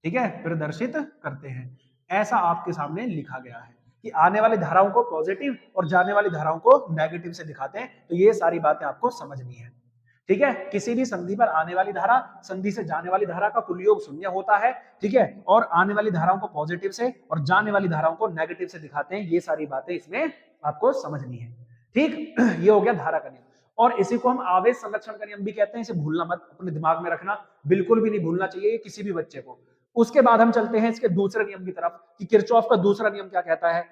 ठीक है, प्रदर्शित करते हैं। ऐसा आपके सामने लिखा गया है कि आने वाली धाराओं को पॉजिटिव और जाने वाली धाराओं को नेगेटिव से दिखाते हैं। तो ये सारी बातें आपको समझनी है। ठीक है, किसी भी संधि पर आने वाली धारा संधि से जाने वाली धारा का कुल योग शून्य होता है। ठीक है, और आने वाली धाराओं को पॉजिटिव से और जाने वाली धाराओं को नेगेटिव से दिखाते हैं। ये सारी बातें इसमें आपको समझनी है। ठीक, ये हो गया धारा का नियम। और इसी को हम आवेश संरक्षण का नियम भी कहते हैं। इसे भूलना मत, अपने दिमाग में रखना, बिल्कुल भी नहीं भूलना चाहिए किसी भी बच्चे को। उसके बाद हम चलते हैं इसके दूसरे नियम की तरफ कि किरचॉफ का दूसरा नियम क्या कहता है।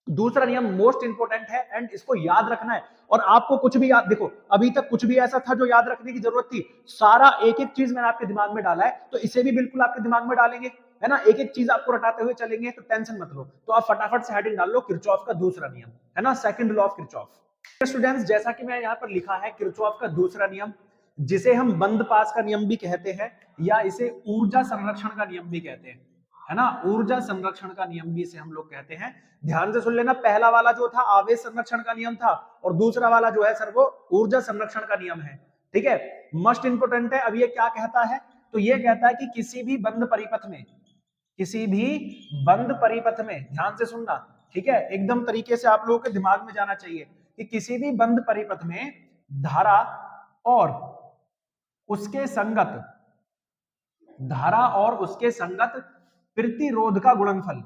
दूसरा नियम मोस्ट इंपोर्टेंट है एंड इसको याद रखना है। और आपको कुछ भी याद, देखो अभी तक कुछ भी ऐसा था जो याद रखने की जरूरत थी, सारा एक एक चीज मैंने आपके दिमाग में डाला है, तो इसे भी बिल्कुल आपके दिमाग में डालेंगे, है ना, एक एक चीज आपको रटाते हुए चलेंगे, तो टेंशन मत लो। तो आप फटाफट से हेडिंग डाल लो किरचॉफ का दूसरा नियम, है ना, second law of Kirchhoff. Students, जैसा कि मैं यहाँ पर लिखा है किरचॉफ का दूसरा नियम, जिसे हम बंद पास का नियम भी कहते हैं, या इसे ऊर्जा संरक्षण का नियम भी कहते हैं, है ना, ऊर्जा संरक्षण का नियम भी इसे हम लोग कहते हैं। ध्यान से सुन लेना, पहला वाला जो था आवेश संरक्षण का नियम था, और दूसरा वाला जो है सर वो ऊर्जा संरक्षण का नियम है। ठीक है, मस्ट इंपोर्टेंट है। अब ये क्या कहता है? तो ये कहता है कि किसी भी बंद परिपथ में, किसी भी बंद परिपथ में, ध्यान से सुनना, ठीक है, एकदम तरीके से आप लोगों के दिमाग में जाना चाहिए कि किसी भी बंद परिपथ में धारा और उसके संगत, धारा और उसके संगत प्रतिरोध का गुणनफल,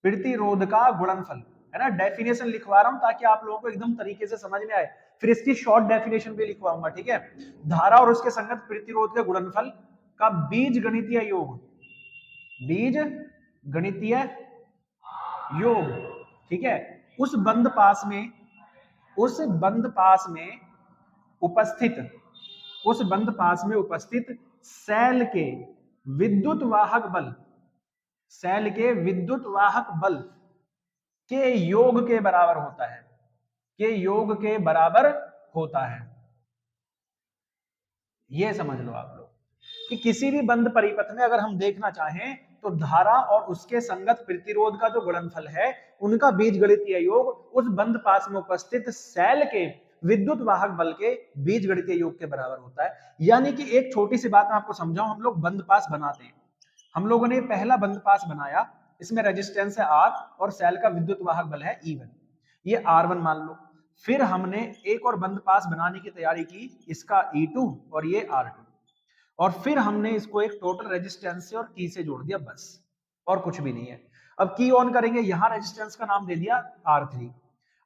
प्रतिरोध का गुणनफल, है ना, डेफिनेशन लिखवा रहा हूं ताकि आप लोगों को एकदम तरीके से समझ में आए। फिर इसकी शॉर्ट डेफिनेशन भी लिखवाऊंगा। ठीक है, धारा और उसके संगत प्रतिरोध के गुणनफल का बीज गणितीय योग, बीज गणितीय योग, ठीक है, उस बंद पास में, उस बंद पास में उपस्थित, उस बंद पास में उपस्थित सेल के विद्युत वाहक बल, सेल के विद्युत वाहक बल के योग के बराबर होता है, के योग के बराबर होता है। ये समझ लो आप लोग कि किसी भी बंद परिपथ में अगर हम देखना चाहें तो धारा और उसके संगत प्रतिरोध का जो गुणनफल है उनका बीजगणितीय योग उस बंद पास में उपस्थित सेल के विद्युत वाहक बल के बीजगणितीय योग के बराबर होता है। यानी कि एक छोटी सी बात मैं आपको समझाऊं, हम लोग बंद पास बनाते हैं, हम लोगों ने पहला बंद पास बनाया, इसमें रेजिस्टेंस है R और सेल का विद्युत वाहक बल है E1, ये R1 मान लो। फिर हमने एक और बंद पास बनाने की तैयारी की, इसका E2 और ये R2, और फिर हमने इसको एक टोटल रेजिस्टेंस से और की से जोड़ दिया, बस और कुछ भी नहीं है। अब की ऑन करेंगे, यहां रेजिस्टेंस का नाम दे दिया R3।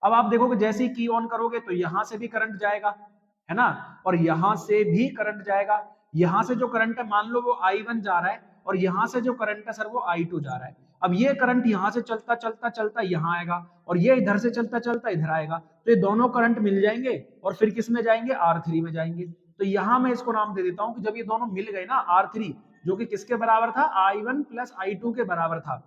अब आप देखोगे जैसे ही की ऑन करोगे तो यहां से भी करंट जाएगा, है ना, और यहां से भी करंट जाएगा। यहां से जो करंट है मान लो वो I1 जा रहा है, और यहां से जो करंट है सर वो I2 जा रहा है। अब ये करंट यहां से चलता चलता चलता यहां आएगा, और ये इधर से चलता चलता इधर आएगा, तो ये दोनों करंट मिल जाएंगे और फिर किस में जाएंगे? R3 में जाएंगे। तो यहां मैं इसको नाम दे देता हूं कि जब ये दोनों मिल गए ना, R3 जो कि किसके बराबर था? I1 प्लस I2 के बराबर था।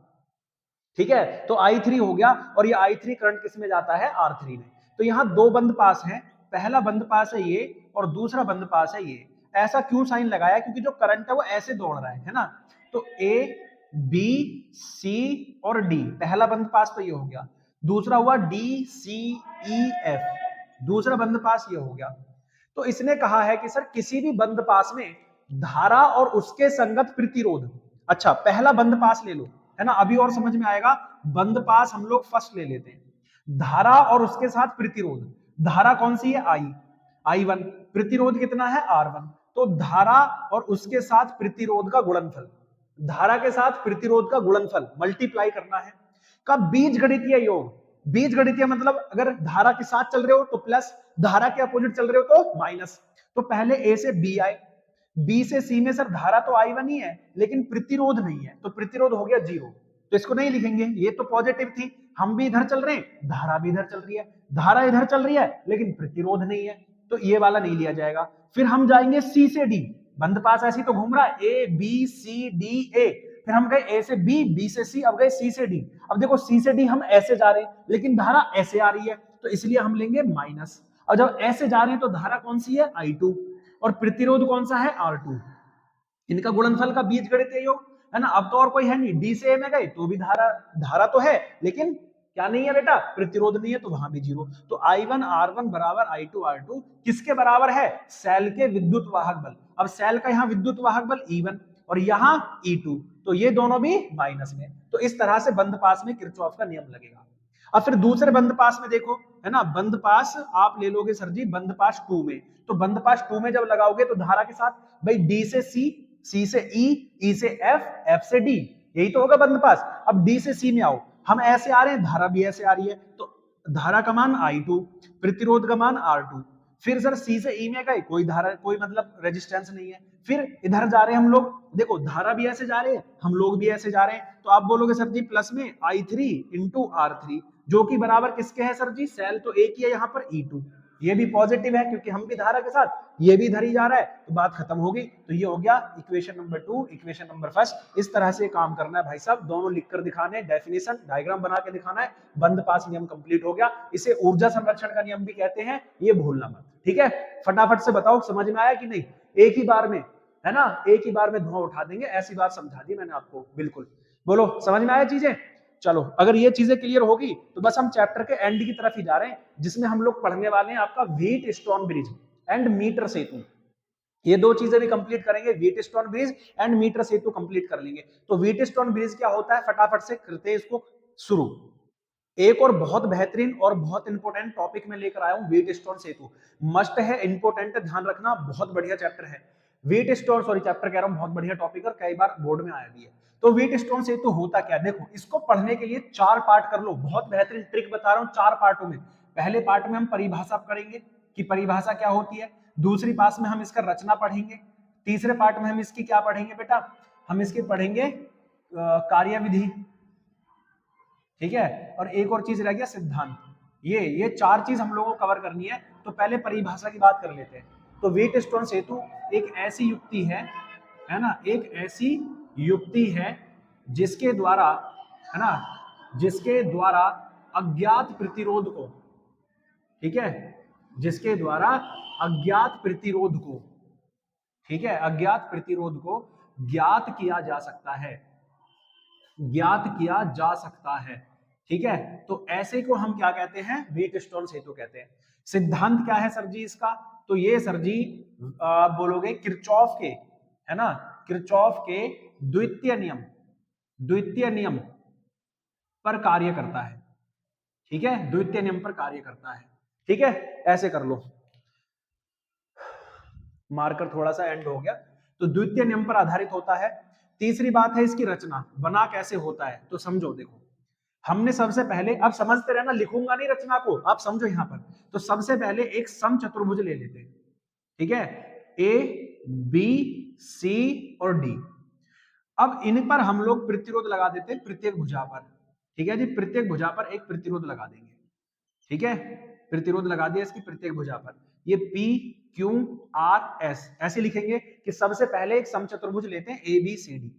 ठीक है, तो I3 हो गया, और ये I3 करंट किस में जाता है? R3 में। तो यहाँ दो बंद पास हैं, पहला बंद पास है ये और दूसरा बंद पास है ये। ऐसा क्यों साइन लगाया? क्योंकि जो करंट है वो ऐसे दौड़ रहा है ना, तो A B C और D, पहला बंद पास तो ये हो गया, दूसरा हुआ D C E F, दूसरा बंद पास ये हो गया। तो इसने कहा है कि सर किसी भी बंद पास में धारा और उसके संगत प्रतिरोध, अच्छा पहला बंद पास ले लो, है ना, अभी और समझ में आएगा। बंद पास हम लोग फर्स्ट ले लेते हैं। धारा और उसके साथ प्रतिरोध, धारा कौन सी है, I1, प्रतिरोध कितना है, R1। तो धारा और उसके साथ प्रतिरोध का गुणनफल, धारा के साथ प्रतिरोध का गुणनफल मल्टीप्लाई करना है। का बीजगणितीय योग, बीजगणितीय मतलब अगर धारा के साथ चल रहे हो तो प्लस, धारा के अपोजिट चल रहे हो तो माइनस। तो पहले ए से बी आए, बी से सी में सर धारा तो I1 ही है लेकिन प्रतिरोध नहीं है, तो प्रतिरोध हो गया 0, तो इसको नहीं लिखेंगे, ये तो पॉजिटिव थी, हम भी इधर चल रहे हैं, धारा भी इधर चल रही है, धारा इधर चल रही है लेकिन प्रतिरोध नहीं है, तो ये वाला नहीं लिया जाएगा। फिर हम जाएंगे सी से डी, बंद पास ऐसी तो घूम रहा है, A B C D A, फिर हम गए ए से बी, बी से सी, अब गए सी से डी। अब देखो सी से डी हम ऐसे जा रहे हैं लेकिन धारा ऐसे आ रही है, तो इसलिए हम लेंगे माइनस। और जब ऐसे जा रहे हैं तो धारा कौन सी है, I2, और प्रतिरोध कौन सा है, R2। इनका गुणनफल का बीजगणितीय योग, है ना। अब तो और कोई है नहीं, डी से ए में गए तो भी धारा तो है लेकिन क्या नहीं है बेटा, प्रतिरोध नहीं है, तो वहां भी 0। तो I1 R1 बराबर I2 R2 किसके बराबर है, सेल के विद्युत वाहक बल। अब सेल का यहाँ विद्युत वाहक बल E1 और यहाँ E2, तो ये दोनों भी माइनस में। तो इस तरह से बंद पास में किरचॉफ का नियम लगेगा। अब फिर दूसरे बंद पास में देखो, है ना, बंद पास आप ले लोगे सर जी बंद पास 2 में, तो बंद पास 2 में जब लगाओगे तो धारा के साथ भाई डी से सी, सी से ई, ई से एफ, एफ से डी, यही तो होगा बंद पास। अब डी से सी में आओ, हम ऐसे आ रहे हैं, धारा भी ऐसे आ रही है, तो धारा का मान I2, प्रतिरोध का मान R2। फिर सर सी से ई में गए, कोई धारा, कोई मतलब रेजिस्टेंस नहीं है। फिर इधर जा रहे हैं हम लोग, देखो धारा भी ऐसे जा रहे हैं, हम लोग भी ऐसे जा रहे हैं, तो आप बोलोगे सर जी प्लस में I3 इंटू R3, जो कि बराबर किसके है सर जी, सेल तो एक ही है यहाँ पर E2, ये भी पॉजिटिव है क्योंकि हम भी धारा के साथ, ये भी इधर ही जा रहा है, तो बात खत्म होगी। तो ये हो गया equation number 2, equation number first. इस तरह से काम करना है भाई साहब, दोनों लिखकर दिखाने हैं, डेफिनेशन डायग्राम बना के दिखाना है। बंद पास नियम कंप्लीट हो गया। इसे ऊर्जा संरक्षण का नियम भी कहते हैं, ये भूलना मत, ठीक है। फटाफट से बताओ समझ में आया कि नहीं, एक ही बार में, है ना, एक ही बार में धुआं उठा देंगे, ऐसी बात समझा दी मैंने आपको, बिल्कुल। बोलो समझ में आया चीजें। चलो अगर ये चीजें क्लियर होगी तो बस हम चैप्टर के एंड की तरफ ही जा रहे हैं, जिसमें हम लोग पढ़ने वाले हैं आपका Wheatstone bridge and metre सेतु। ये दो चीजें भी कंप्लीट करेंगे, Wheatstone bridge and metre सेतु कंप्लीट कर लेंगे। तो व्हीट स्टोन ब्रिज क्या होता है, फटाफट से करते हैं इसको शुरू। एक और बहुत बेहतरीन और बहुत इंपॉर्टेंट टॉपिक में लेकर आया हूं, व्हीट स्टोन सेतु, मस्ट है, इंपॉर्टेंट है, ध्यान रखना, बहुत बढ़िया चैप्टर है। व्हीट स्टोन, सॉरी चैप्टर कह रहा हूं, बहुत बढ़िया टॉपिक और कई बार बोर्ड में आया भी है। तो व्हीट स्टोन सेतु होता क्या, देखो इसको पढ़ने के लिए 4 पार्ट कर लो, बहुत बेहतरीन ट्रिक बता रहा हूं 4 पार्टों में। पहले पार्ट में हम परिभाषा करेंगे कि परिभाषा क्या होती है, दूसरी पास में हम इसका रचना पढ़ेंगे, तीसरे पार्ट में हम इसकी क्या पढ़ेंगे बेटा, हम इसकी पढ़ेंगे कार्यविधि, ठीक है, और एक और चीज रह गया सिद्धांत। ये 4 चीज हम लोगों को कवर करनी है। तो पहले परिभाषा की बात कर लेते हैं। तो व्हीट स्टोन सेतु एक ऐसी युक्ति है ना, एक ऐसी युक्ति है जिसके द्वारा, है ना, जिसके द्वारा अज्ञात प्रतिरोध को, ठीक है, जिसके द्वारा अज्ञात प्रतिरोध को, ठीक है, अज्ञात प्रतिरोध को ज्ञात किया जा सकता है, ज्ञात किया जा सकता है, ठीक है। तो ऐसे को हम क्या कहते हैं, व्हीट स्टोन सेतु कहते हैं। सिद्धांत क्या है सर जी इसका, तो ये सर जी बोलोगे किरचॉफ के, है ना, किरचॉफ के द्वितीय नियम पर कार्य करता है, ठीक है, द्वितीय नियम पर कार्य करता है, ठीक है। ऐसे कर लो, मार्कर थोड़ा सा एंड हो गया। तो द्वितीय नियम पर आधारित होता है। तीसरी बात है इसकी रचना, बना कैसे होता है, तो समझो, देखो हमने सबसे पहले, अब समझते रहना, लिखूंगा नहीं रचना को, आप समझो यहां पर। तो सबसे पहले एक समचतुर्भुज ले लेते हैं, ठीक है, ए बी सी और डी। अब इन पर हम लोग प्रतिरोध लगा देते हैं प्रत्येक भुजा पर, ठीक है जी, प्रत्येक भुजा पर एक प्रतिरोध लगा देंगे, ठीक है, प्रतिरोध लगा दिया इसकी प्रत्येक भुजा पर। ये P Q R S ऐसे लिखेंगे कि सबसे पहले एक समचतुर्भुज लेते हैं A B C D,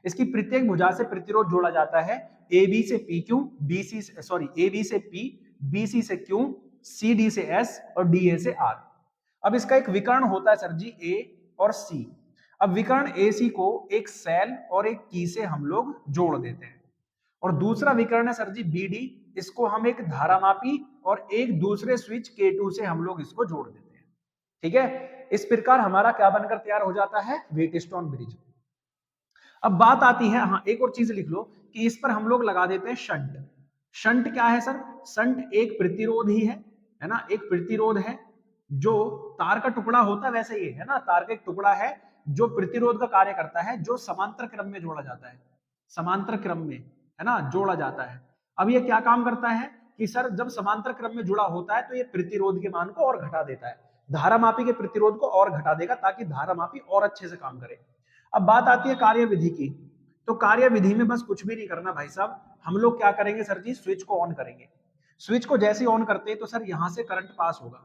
इसकी प्रत्येक भुजा से प्रतिरोध जोड़ा जाता है, A B से P Q, A B से P, B C से Q, C D से S और D A से R। अब इसका एक विकर्ण होता है सर जी A और C। अब विकर्ण AC को एक सेल और एक की से हम लोग जोड़ देते हैं, और दूसरा विकर्ण है सर जी BD, इसको हम एक धारामापी और एक दूसरे स्विच K2 से हम लोग इसको जोड़ देते हैं, ठीक है। इस प्रकार हमारा क्या बनकर तैयार हो जाता है, व्हीट स्टोन ब्रिज। अब बात आती है, हाँ एक और चीज लिख लो कि इस पर हम लोग लगा देते हैं शंट। शंट क्या है सर? शंट एक प्रतिरोध ही है ना, एक प्रतिरोध है जो तार का टुकड़ा होता है, वैसे ही है ना, तार का एक टुकड़ा है जो प्रतिरोध का कार्य करता है, जो समांतर क्रम में जोड़ा जाता है, समांतर क्रम में, है ना, जोड़ा जाता है। अब ये क्या काम करता है कि सर जब समांतर क्रम में जुड़ा होता है तो ये प्रतिरोध के मान को और घटा देता है, धारामापी के प्रतिरोध को और घटा देगा ताकि धारामापी और अच्छे से काम करे। अब बात आती है कार्यविधि की। तो कार्यविधि में बस कुछ भी नहीं करना भाई साहब, हम लोग क्या करेंगे सर जी, स्विच को ऑन करेंगे। स्विच को जैसे ही ऑन करते हैं तो सर यहां से करंट पास होगा।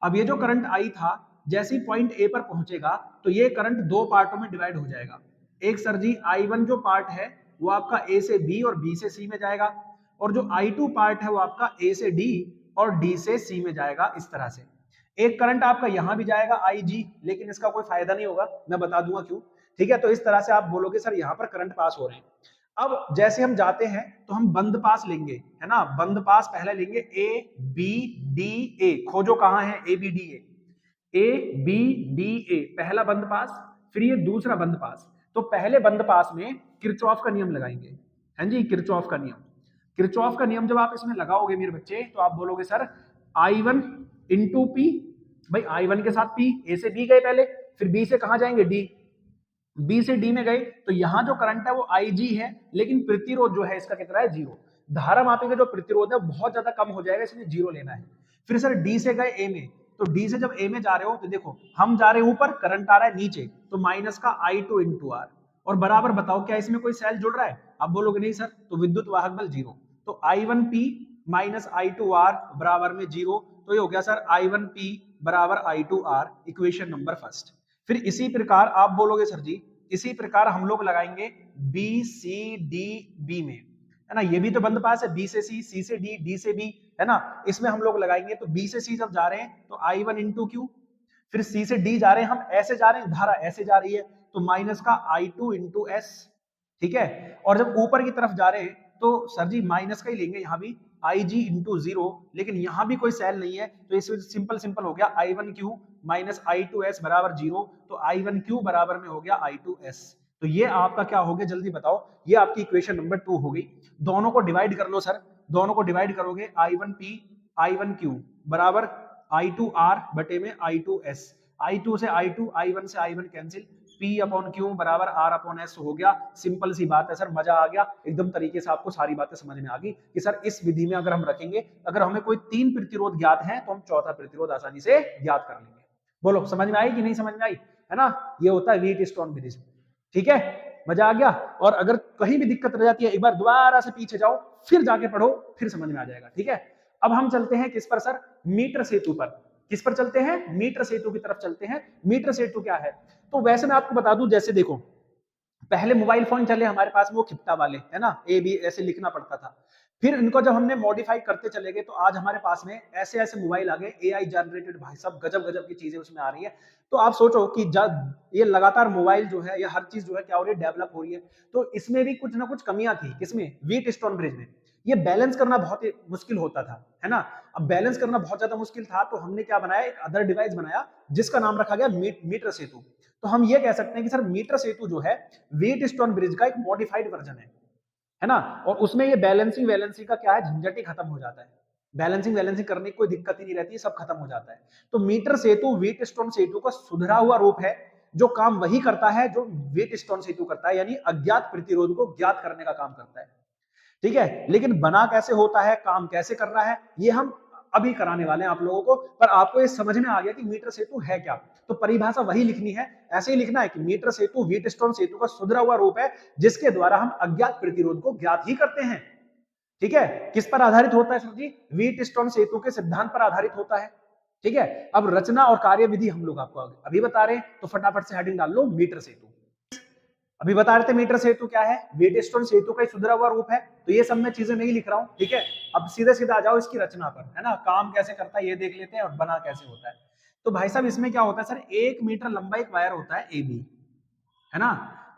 अब ये जो करंट आई था, जैसे ही पॉइंट ए पर पहुंचेगा तो ये करंट दो पार्टों में डिवाइड हो जाएगा। एक सर जी I1 जो पार्ट है वो आपका ए से बी और बी से सी में जाएगा, और जो I2 पार्ट है वो आपका ए से डी और डी से सी में जाएगा। इस तरह से एक करंट आपका यहां भी जाएगा IG, लेकिन इसका कोई फायदा नहीं होगा, मैं बता दूंगा क्यों। ठीक है, तो इस तरह से आप बोलोगे सर यहां पर करंट पास हो रहे हैं। अब जैसे हम जाते हैं तो हम बंद पास लेंगे, है ना, बंद पास पहले लेंगे A B D A, खोजो कहां है A B D A, A B D A पहला बंद पास, फिर ये दूसरा बंद पास। तो पहले बंद पास में किरचॉफ का नियम लगाएंगे, हैं जी, किरचॉफ का नियम। किरचॉफ का नियम जब आप इसमें लगाओगे मेरे बच्चे तो आप बोलोगे सर I1 इंटू P, भाई I1 के साथ P, A से B गए पहले, फिर B से कहां जाएंगे D, बी से डी में गए तो यहां जो करंट है वो IG है, लेकिन प्रतिरोध जो है इसका कितना है, 0। धारा मापी का जो प्रतिरोध है बहुत ज्यादा कम हो जाएगा, इसलिए 0 लेना है। फिर सर डी से गए ए में, तो डी से जब ए में जा रहे हो तो देखो हम जा रहे हैं ऊपर, करंट आ रहा है नीचे, तो माइनस का I2 इंटू आर, और बराबर बताओ क्या इसमें कोई सेल जुड़ रहा है? आप बोलोगे नहीं सर, तो विद्युत वाहक बल 0, तो I1P माइनस I2R बराबर में 0। तो ये हो गया सर I1P बराबर I2R, इक्वेशन नंबर फर्स्ट। फिर इसी प्रकार आप बोलोगे सर जी, इसी प्रकार हम लोग लगाएंगे बी सी डी बी में, है ना, ये भी तो बंद पास है, बी से सी, सी से डी, डी से बी, है ना, इसमें हम लोग लगाएंगे। तो बी से सी जब जा रहे हैं तो I1 इंटू क्यू, फिर सी से डी जा रहे हैं, हम ऐसे जा रहे हैं, धारा ऐसे जा रही है, तो माइनस का I2 इंटू एस, ठीक है। और जब ऊपर की तरफ जा रहे हैं तो सर जी माइनस का ही लेंगे, यहां भी IG इंटू 0, लेकिन यहां भी कोई सेल नहीं है, तो इसमें सिंपल सिंपल हो गया I1Q माइनस I2S बराबर 0, तो I1Q बराबर में हो गया I2S। तो ये आपका क्या हो गया, जल्दी बताओ, ये आपकी इक्वेशन नंबर 2 हो गई। दोनों को डिवाइड कर लो सर, दोनों को डिवाइड करोगे I1P I1Q बराबर I2R बटे में I2S, I2 से I2, I1 से I1 cancel, P upon Q बराबर R अपॉन S हो गया। सिंपल सी बात है सर, मजा आ गया एकदम, तरीके से आपको सारी बातें समझ में आ गई कि सर इस विधि में अगर हम रखेंगे, अगर हमें कोई 3 प्रतिरोध ज्ञात है तो हम चौथा प्रतिरोध आसानी से ज्ञात कर लेंगे। बोलो समझ में आई कि नहीं समझ में आई, है ना, ये होता है व्हीट स्टोन विधि से। ठीक है, मजा आ गया। और अगर कहीं भी दिक्कत रह जाती है, एक बार दोबारा से पीछे जाओ, फिर जाके पढ़ो, फिर समझ में आ जाएगा। ठीक है, अब हम चलते हैं किस पर सर, मीटर सेतु पर। किस पर चलते हैं, मीटर सेतु की तरफ चलते हैं। मीटर सेतु क्या है, तो वैसे मैं आपको बता दूं, जैसे देखो पहले मोबाइल फोन चले हमारे पास में, वो खिप्टा वाले, है ना, ए बी ऐसे लिखना पड़ता था। फिर इनको जब हमने मॉडिफाई करते चले गए तो आज हमारे पास में ऐसे ऐसे मोबाइल आ गए, AI जनरेटेड, भाई सब गजब गजब की चीजें उसमें आ रही है। तो आप सोचो कि जब ये लगातार मोबाइल जो है, या हर चीज जो है क्या हो रही है, डेवलप हो रही है, तो इसमें भी कुछ ना कुछ कमियां थी। किसमें, व्हीट स्टोन ब्रिज में। ये बैलेंस करना बहुत ही मुश्किल होता था, है ना। अब बैलेंस करना बहुत ज्यादा मुश्किल था, तो हमने क्या बनाया, एक अदर डिवाइस बनाया जिसका नाम रखा गया मीटर सेतु। तो हम ये कह सकते हैं कि सर मीटर सेतु जो है व्हीट स्टोन ब्रिज का एक मॉडिफाइड वर्जन है ना। और उसमें ये बैलेंसिंग वैलेंसिंग का क्या है, झंझट ही खत्म हो जाता है। बैलेंसिंग वैलेंसिंग करने की कोई दिक्कत ही नहीं रहती है, सब खत्म हो जाता है। तो मीटर सेतु व्हीट स्टोन सेतु का सुधरा हुआ रूप है, जो काम वही करता है जो व्हीट स्टोन सेतु करता है, यानी अज्ञात प्रतिरोध को ज्ञात करने का काम करता है। ठीक है, लेकिन बना कैसे होता है, काम कैसे कर रहा है, ये हम अभी कराने वाले हैं आप लोगों को। पर आपको ये समझ में आ गया कि मीटर सेतु है क्या, तो परिभाषा वही लिखनी है, ऐसे ही लिखना है कि मीटर सेतु व्हीट स्टोन सेतु का सुधरा हुआ रूप है, जिसके द्वारा हम अज्ञात प्रतिरोध को ज्ञात ही करते हैं। ठीक है, किस पर आधारित होता है सर जी, व्हीट स्टोन सेतु के सिद्धांत पर आधारित होता है। ठीक है, अब रचना और कार्यविधि हम लोग आपको अभी बता रहे हैं, तो फटाफट से हेडिंग डाल लो, मीटर सेतु। अभी बता रहे थे मीटर सेतु क्या है, व्हीट स्टोन सेतु का सुधरा हुआ रूप है। तो ये सब मैं चीजें नहीं लिख रहा हूं, ठीक है। अब सीधे सीधा आ जाओ इसकी रचना पर, है ना, काम कैसे करता है ये देख लेते हैं, और बना कैसे होता है। तो भाई साहब इसमें क्या होता है सर, 1 मीटर लंबा एक वायर होता है AB, है ना,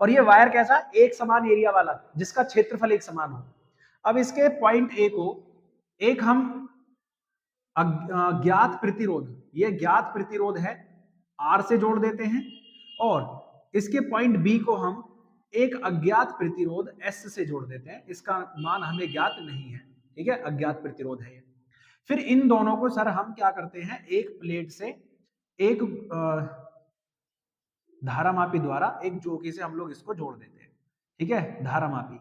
और ये वायर कैसा, एक समान एरिया वाला, जिसका क्षेत्रफल एक समान हो। अब इसके पॉइंट A को एक हम ज्ञात प्रतिरोध, ये ज्ञात प्रतिरोध है, R से जोड़ देते हैं, और इसके पॉइंट B को हम एक अज्ञात प्रतिरोध S से जोड़ देते हैं, इसका मान हमें ज्ञात नहीं है, ठीक है, अज्ञात प्रतिरोध है ये। फिर इन दोनों को सर हम क्या करते हैं, एक प्लेट से एक धारामापी द्वारा एक जोकी से हम लोग इसको जोड़ देते हैं, ठीक है, धारामापी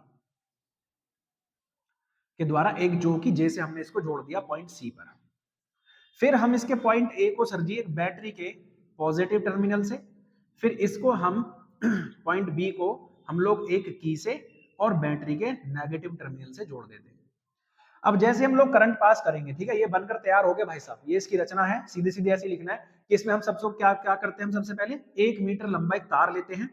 के द्वारा एक जोकी J से हमने इसको जोड़ दिया पॉइंट C पर। फिर हम इसके पॉइंट A को सर जी एक बैटरी के पॉजिटिव टर्मिनल से, फिर इसको हम पॉइंट B को हम लोग एक की से और बैटरी के नेगेटिव टर्मिनल से जोड़ देते हैं। अब जैसे हम लोग करंट पास करेंगे, ठीक है, ये बनकर तैयार हो गया भाई साहब, ये इसकी रचना है, सीधे सीधे ऐसे लिखना है कि इसमें हम सबसे क्या क्या करते हैं, हम सबसे पहले 1 मीटर लंबा एक तार लेते हैं,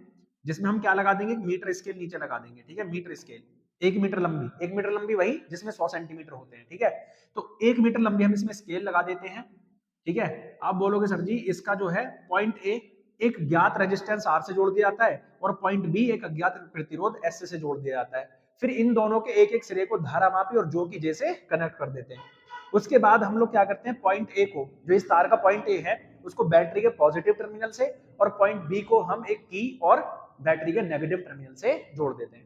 जिसमें हम क्या लगा देंगे, मीटर स्केल नीचे लगा देंगे, ठीक है, मीटर स्केल 1 मीटर लंबी, 1 मीटर लंबी वही जिसमें 100 सेंटीमीटर होते हैं, ठीक है, तो 1 मीटर लंबी हम इसमें स्केल लगा देते हैं, ठीक है। आप बोलोगे सर जी इसका जो है पॉइंट ए एक ज्ञात रेजिस्टेंस R से जोड़ दिया जाता है और पॉइंट बी एक अज्ञात प्रतिरोध S से जोड़ दिया जाता है, फिर इन दोनों के एक एक सिरे को धारामापी और जोकी J से कनेक्ट कर देते हैं। उसके बाद हम लोग क्या करते हैं, पॉइंट ए को, जो इस तार का पॉइंट ए है, उसको बैटरी के पॉजिटिव टर्मिनल से और पॉइंट बी को हम एक की और बैटरी के नेगेटिव टर्मिनल से जोड़ देते हैं।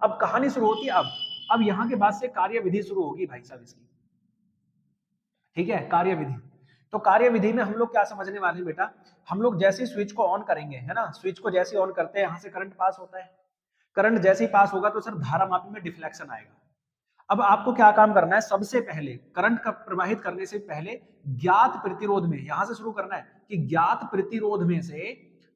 अब कहानी शुरू होती है, अब यहां के बाद से कार्यविधि शुरू होगी भाई साहब इसकी, ठीक है, कार्यविधि। तो कार्यविधि में हम लोग क्या समझने वाले हैं बेटा, हम लोग जैसे स्विच को ऑन करेंगे, है ना, स्विच को जैसे ऑन करते हैं यहां से करंट पास होता है, करंट जैसे ही पास होगा तो सर धारामापी में डिफ्लेक्शन आएगा। अब आपको क्या काम करना है, सबसे पहले करंट का प्रवाहित करने से पहले ज्ञात प्रतिरोध में, यहां से शुरू करना है कि ज्ञात प्रतिरोध में से,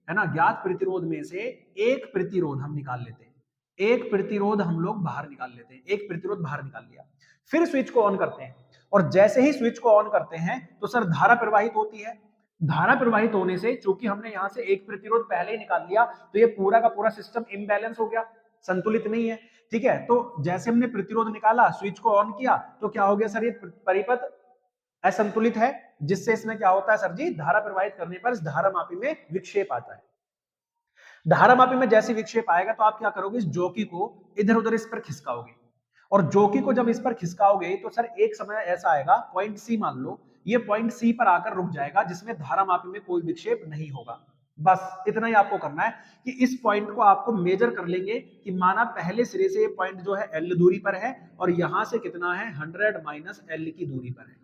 है ना, ज्ञात प्रतिरोध में से एक प्रतिरोध हम निकाल लेते हैं, एक प्रतिरोध हम लोग बाहर निकाल लेते हैं, एक प्रतिरोध बाहर निकाल लिया, फिर स्विच को ऑन करते हैं और जैसे ही स्विच को ऑन करते हैं तो सर धारा प्रवाहित होती है। धारा प्रवाहित होने से चूंकि हमने यहां से एक प्रतिरोध पहले ही निकाल लिया तो ये पूरा का पूरा सिस्टम इम्बैलेंस हो गया, संतुलित नहीं है, ठीक है। तो जैसे हमने प्रतिरोध निकाला, स्विच को ऑन किया, तो क्या हो गया सर, ये परिपथ असंतुलित है, जिससे इसमें क्या होता है सर जी, धारा प्रवाहित करने पर इस धारामापी में विक्षेप आता है। धारामापी में जैसे विक्षेप आएगा तो आप क्या करोगे, इस जोकी को इधर उधर इस पर खिसकाओगे और जोकी को जब इस पर खिसकाओगे तो सर एक समय ऐसा आएगा, पॉइंट सी मान लो, ये पॉइंट सी पर आकर रुक जाएगा जिसमें धारामापी में कोई विक्षेप नहीं होगा। बस इतना ही आपको करना है कि इस पॉइंट को आपको मेजर कर लेंगे कि माना पहले सिरे से ये पॉइंट जो है L दूरी पर है और यहां से कितना है 100 माइनस L की दूरी पर है,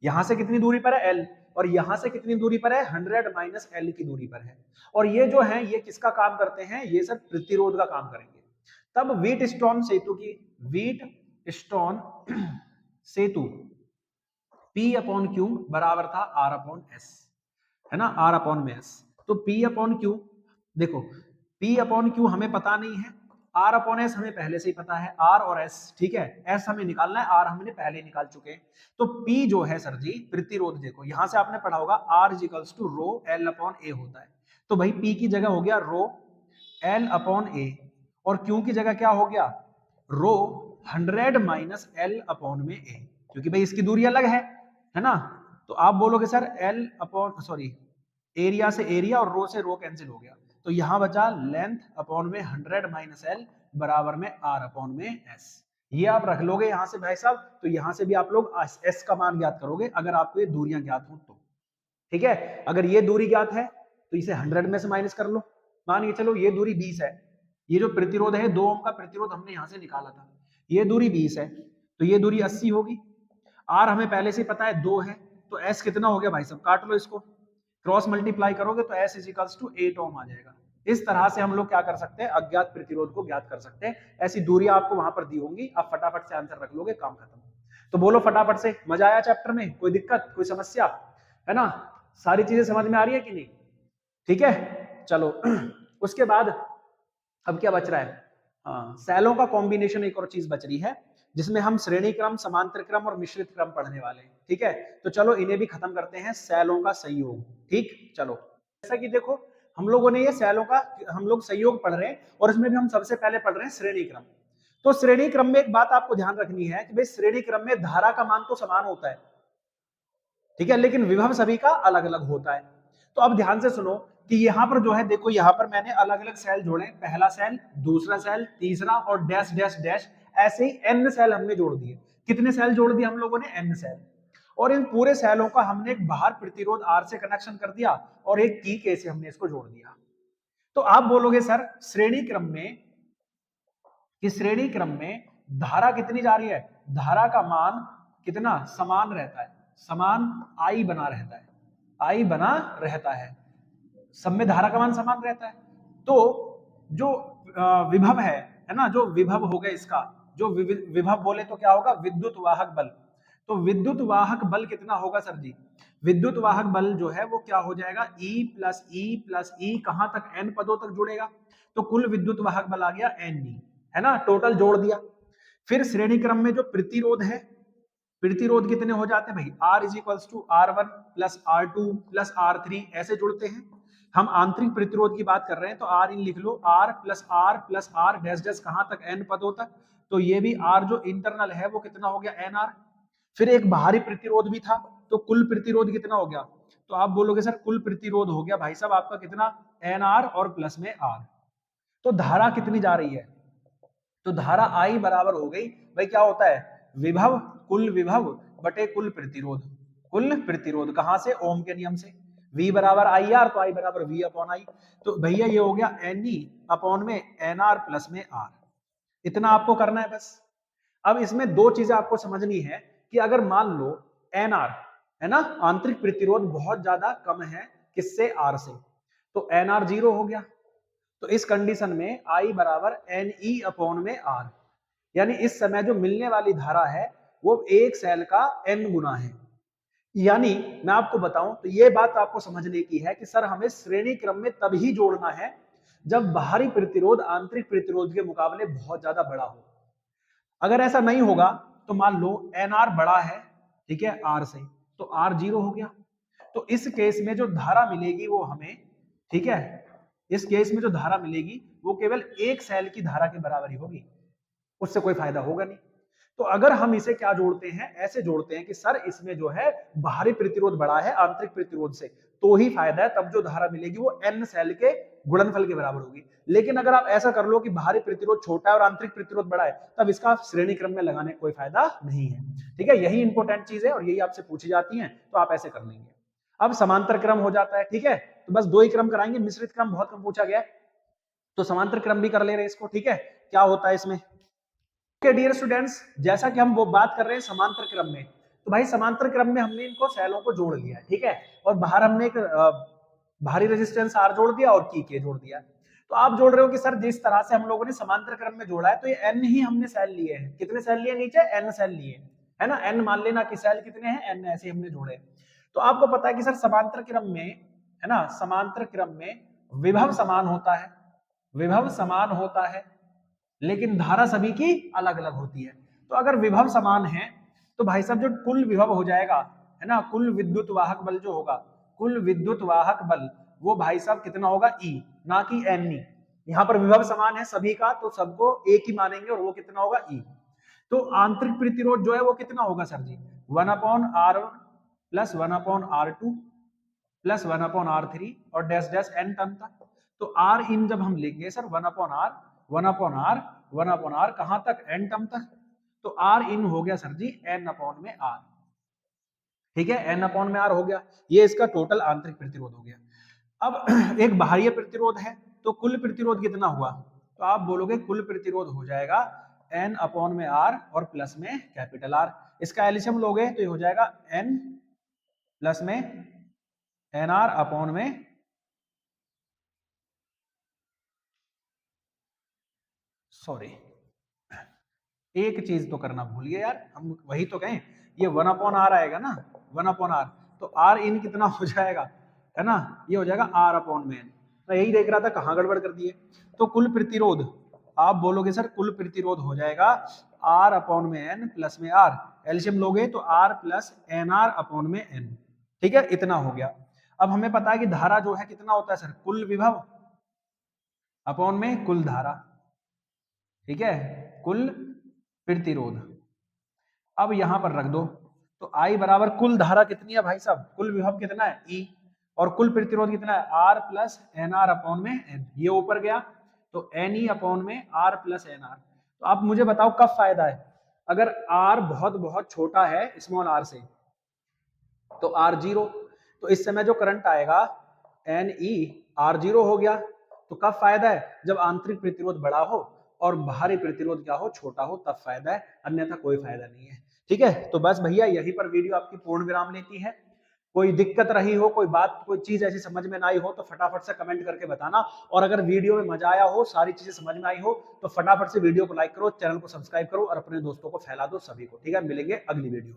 यहां से कितनी दूरी पर है L और यहां से कितनी दूरी पर है 100 माइनस L की दूरी पर है, और ये जो है ये किसका काम करते हैं, ये सब प्रतिरोध का काम करेंगे। तब व्हीटस्टोन सेतु की, व्हीटस्टोन सेतु P अपॉन Q बराबर था R अपॉन S, है ना, R अपॉन में S, तो P अपॉन Q, देखो P अपॉन Q हमें पता नहीं है, R अपॉन S हमें पहले से ही पता है, R और S, ठीक है, S हमें निकालना है, R हमने पहले निकाल चुके हैं। तो P जो है सर जी प्रतिरोध, देखो यहां से आपने पढ़ा होगा R equals to rho L upon A होता है, तो भाई P की जगह हो गया रो L अपॉन A और Q की जगह क्या हो गया, रो 100 माइनस L अपॉन में A, क्योंकि भाई इसकी दूरी अलग है ना। तो आप बोलोगे sir L upon, sorry, area से एरिया और रो से रो कैंसिल हो गया, तो यहां बचा लेंथ अपॉन में 100 माइनस L बराबर में R अपॉन में S। ये आप रख लोगे यहां से भाई साहब, तो यहां से भी आप लोग S का मान ज्ञात करोगे अगर आपको ये दूरियां ज्ञात हो तो, ठीक है। अगर ये दूरी ज्ञात है तो इसे 100 में से माइनस कर लो, मान के चलो ये दूरी 20 है, ये जो प्रतिरोध है 2 ओम का प्रतिरोध हमने यहां से निकाला था, ये दूरी 20 है, तो ये दूरी 80 होगी, R हमें पहले से पता है 2 है, तो S कितना हो गया भाई साहब, काट लो इसको, क्रॉस मल्टीप्लाई करोगे तो S इक्वल्स टू 8 ओम आ जाएगा। इस तरह से हम लोग क्या कर सकते हैं, अज्ञात प्रतिरोध को ज्ञात कर सकते हैं। ऐसी दूरियां आपको वहां पर दी होंगी, आप फटाफट से आंसर रख लोगे, काम खत्म। तो बोलो फटाफट से, मजा आया चैप्टर में, कोई दिक्कत, कोई समस्या है ना, सारी चीजें समझ में आ रही है कि नहीं, ठीक है। चलो उसके बाद अब क्या बच रहा है, सेलों का कॉम्बिनेशन, एक और चीज बच रही है जिसमें हम श्रेणी क्रम, समांतर क्रम और मिश्रित क्रम पढ़ने वाले हैं, ठीक है। तो चलो इन्हें भी खत्म करते हैं, सेलों का संयोग, ठीक। चलो जैसा कि देखो हम लोगों ने ये सेलों का हम लोग संयोग पढ़ रहे हैं और इसमें भी हम सबसे पहले पढ़ रहे हैं श्रेणी क्रम। तो श्रेणी क्रम में एक बात आपको ध्यान रखनी है कि भाई श्रेणी क्रम में धारा का मान तो समान होता है, ठीक है, लेकिन विभव सभी का अलग अलग होता है। तो अब ध्यान से सुनो कि यहाँ पर जो है, देखो यहाँ पर मैंने अलग अलग सेल जोड़े, पहला सेल, दूसरा सेल, तीसरा और डैश डैश डैश, ऐसे ही n सेल हमने जोड़ दिए। कितने सेल जोड़ दिए हम लोगों ने, n सेल, और इन पूरे सेलों का हमने एक बाहर प्रतिरोध R से कनेक्शन कर दिया और एक की K से हमने इसको जोड़ दिया। तो आप बोलोगे सर श्रेणी क्रम में कि श्रेणी क्रम में धारा कितनी जा रही है, धारा का मान कितना समान रहता है, समान आई बना रहता है, आई बना रहता है, सब में धारा का मान समान रहता है। तो जो विभव है ना, जो विभव हो गया इसका, जो विभव बोले तो क्या होगा, विद्युत वाहक बल। तो विद्युत वाहक बल कितना होगा सर जी, विद्युत वाहक बल जो है वो क्या हो जाएगा, E प्लस ई प्लस ई, कहां तक, n पदों तक जुड़ेगा, तो कुल विद्युत वाहक बल आ गया Ne, है ना, टोटल जोड़ दिया। फिर श्रेणी क्रम में जो प्रतिरोध है, प्रतिरोध कितने हो जाते हैं भाई, R is equals to R1 plus R2 plus R3, ऐसे जुड़ते हैं। हम आंतरिक प्रतिरोध की बात कर रहे हैं तो R इन लिख लो, R plus R dash dash कहां तक, n पदों तक, तो ये भी R जो इंटरनल है वो कितना हो गया, NR। फिर एक बाहरी प्रतिरोध भी था, तो कुल प्रतिरोध कितना हो गया, तो आप बोलोगे सर कुल प्रतिरोध हो गया भाई साहब आपका कितना, NR और प्लस में R। तो धारा कितनी जा रही है, तो धारा I बराबर हो गई भाई, क्या होता है, विभव कुल विभव बटे कुल प्रतिरोध, कुल प्रतिरोध कहां से, ओम के नियम से, V बराबर IR, तो I बराबर V अपॉन I। तो भैया ये हो गया NE अपॉन में NR प्लस में R, इतना आपको करना है बस। अब इसमें दो चीजें आपको समझनी है कि अगर मान लो NR है ना, आंतरिक प्रतिरोध बहुत ज्यादा कम है किससे, R से, तो NR 0 हो गया, तो इस कंडीशन में I बराबर NE अपॉन में R, यानी इस समय जो मिलने वाली धारा है वो एक सेल का N गुना है। यानी मैं आपको बताऊं तो ये बात आपको समझने की है कि सर हमें श्रेणी क्रम में तभी जोड़ना है जब बाहरी प्रतिरोध आंतरिक प्रतिरोध के मुकाबले बहुत ज्यादा बड़ा हो। अगर ऐसा नहीं होगा तो मान लो NR बड़ा है, ठीक है, R से, तो R 0 हो गया, तो इस केस में जो धारा मिलेगी वो हमें, ठीक है, इस केस में जो धारा मिलेगी वो केवल एक सेल की धारा के बराबर ही होगी, उससे कोई फायदा होगा नहीं। तो अगर हम इसे क्या जोड़ते हैं, ऐसे जोड़ते हैं कि सर इसमें जो है बाहरी प्रतिरोध बड़ा है आंतरिक प्रतिरोध से, तो ही फायदा है, तब जो धारा मिलेगी वो n सेल के गुणनफल के बराबर होगी। लेकिन अगर आप ऐसा कर लो कि बाहरी प्रतिरोध छोटा है और आंतरिक प्रतिरोध बड़ा है, तब इसका श्रेणी क्रम में लगाने कोई फायदा नहीं है, ठीक है, यही इंपॉर्टेंट चीज है और यही आपसे पूछी जाती है, तो आप ऐसे कर लेंगे। अब समांतर क्रम हो जाता है, ठीक है, तो बस दो ही क्रम कराएंगे, मिश्रित क्रम बहुत कम पूछा गया है, तो समांतर क्रम भी कर ले रहे हैं इसको, ठीक है, क्या होता है इसमें। ओके डियर स्टूडेंट्स, जैसा कि हम वो बात कर रहे हैं समांतर क्रम में, तो भाई समांतर क्रम में हमने इनको सेलों को जोड़ लिया, ठीक है, और बाहर हमने एक भारी रेजिस्टेंस R जोड़ दिया और की K जोड़ दिया। तो आप जोड़ रहे हो कि सर जिस तरह से हम लोगों ने समांतर क्रम में जोड़ा है तो ये n ही हमने सेल लिए हैं, कितने सेल लिए, नीचे n सेल लिए, है ना, n मान लेना कि सेल कितने हैं, n, ऐसे हमने जोड़े। तो आपको पता है कि सर समांतर क्रम में, है ना, समांतर क्रम में विभव समान होता है, विभव समान होता है, लेकिन धारा सभी की अलग अलग होती है। तो अगर विभव समान है तो भाई साहब जो कुल विभव हो जाएगा, है ना, कुल विद्युत वाहक बल जो होगा, कुल विद्युत वाहक बल वो भाई साहब कितना होगा, E, ना कि Ne। यहाँ पर विभव समान है सभी का तो सबको एक ही मानेंगे और वो कितना होगा, E। तो आंतरिक प्रतिरोध जो है वो कितना होगा सर जी, 1/R1 plus 1/R2 plus 1/R3 और डैश डैश n टर्म तक। तो R इन जब हम लेंगे सर 1/R 1/R 1/R कहां तक, n टर्म तक, तो R इन हो गया सर जी n अपॉन में R, ठीक है, n अपॉन में R हो गया, ये इसका टोटल आंतरिक प्रतिरोध हो गया। अब एक बाह्य प्रतिरोध है, तो कुल प्रतिरोध कितना हुआ, तो आप बोलोगे कुल प्रतिरोध हो जाएगा n अपॉन में R और प्लस में कैपिटल R, इसका एलसीएम लोगे तो ये हो जाएगा n प्लस में NR अपॉन में, सॉरी एक चीज तो करना भूल गए यार, हम वही तो कहें, ये 1/R आएगा ना, 1/R, तो R इन कितना हो जाएगा, है ना, ये हो जाएगा R अपॉन में n। मैं यही देख रहा था कहां गड़बड़ कर दिए। तो कुल प्रतिरोध आप बोलोगे सर कुल प्रतिरोध हो जाएगा R अपॉन में n प्लस में R, एलसीएम लोगे तो R प्लस NR अपॉन में n, ठीक है, इतना हो गया। अब हमें पता है कि धारा जो है कितना होता है सर, कुल विभव अपॉन में कुल धारा, ठीक है, कुल प्रतिरोध। अब यहां पर रख दो, तो I बराबर कुल धारा कितनी है भाई साहब, कुल विभव कितना है E, और कुल प्रतिरोध कितना है R प्लस NR अपॉन में N, ये ऊपर गया तो NE अपॉन में R प्लस NR। तो आप मुझे बताओ कब फायदा है, अगर R बहुत बहुत छोटा है स्मॉल r से, तो R 0, तो इस समय जो करंट आएगा NE R 0 हो गया। तो कब फायदा है, जब आंतरिक प्रतिरोध बड़ा हो, और बाहरी प्रतिरोध क्या हो, छोटा हो, तब फायदा है, अन्यथा कोई फायदा नहीं है। ठीक है, तो बस भैया यहीं पर वीडियो आपकी पूर्ण विराम लेती है। कोई दिक्कत रही हो, कोई बात, कोई चीज ऐसी समझ में ना आई हो तो फटाफट से कमेंट करके बताना। और अगर वीडियो में मजा आया हो, सारी चीजें समझ में आई हो, तो फटाफट से वीडियो को लाइक करो, चैनल को सब्सक्राइब करो और अपने दोस्तों को फैला दो सभी को। ठीक है, मिलेंगे अगली वीडियो।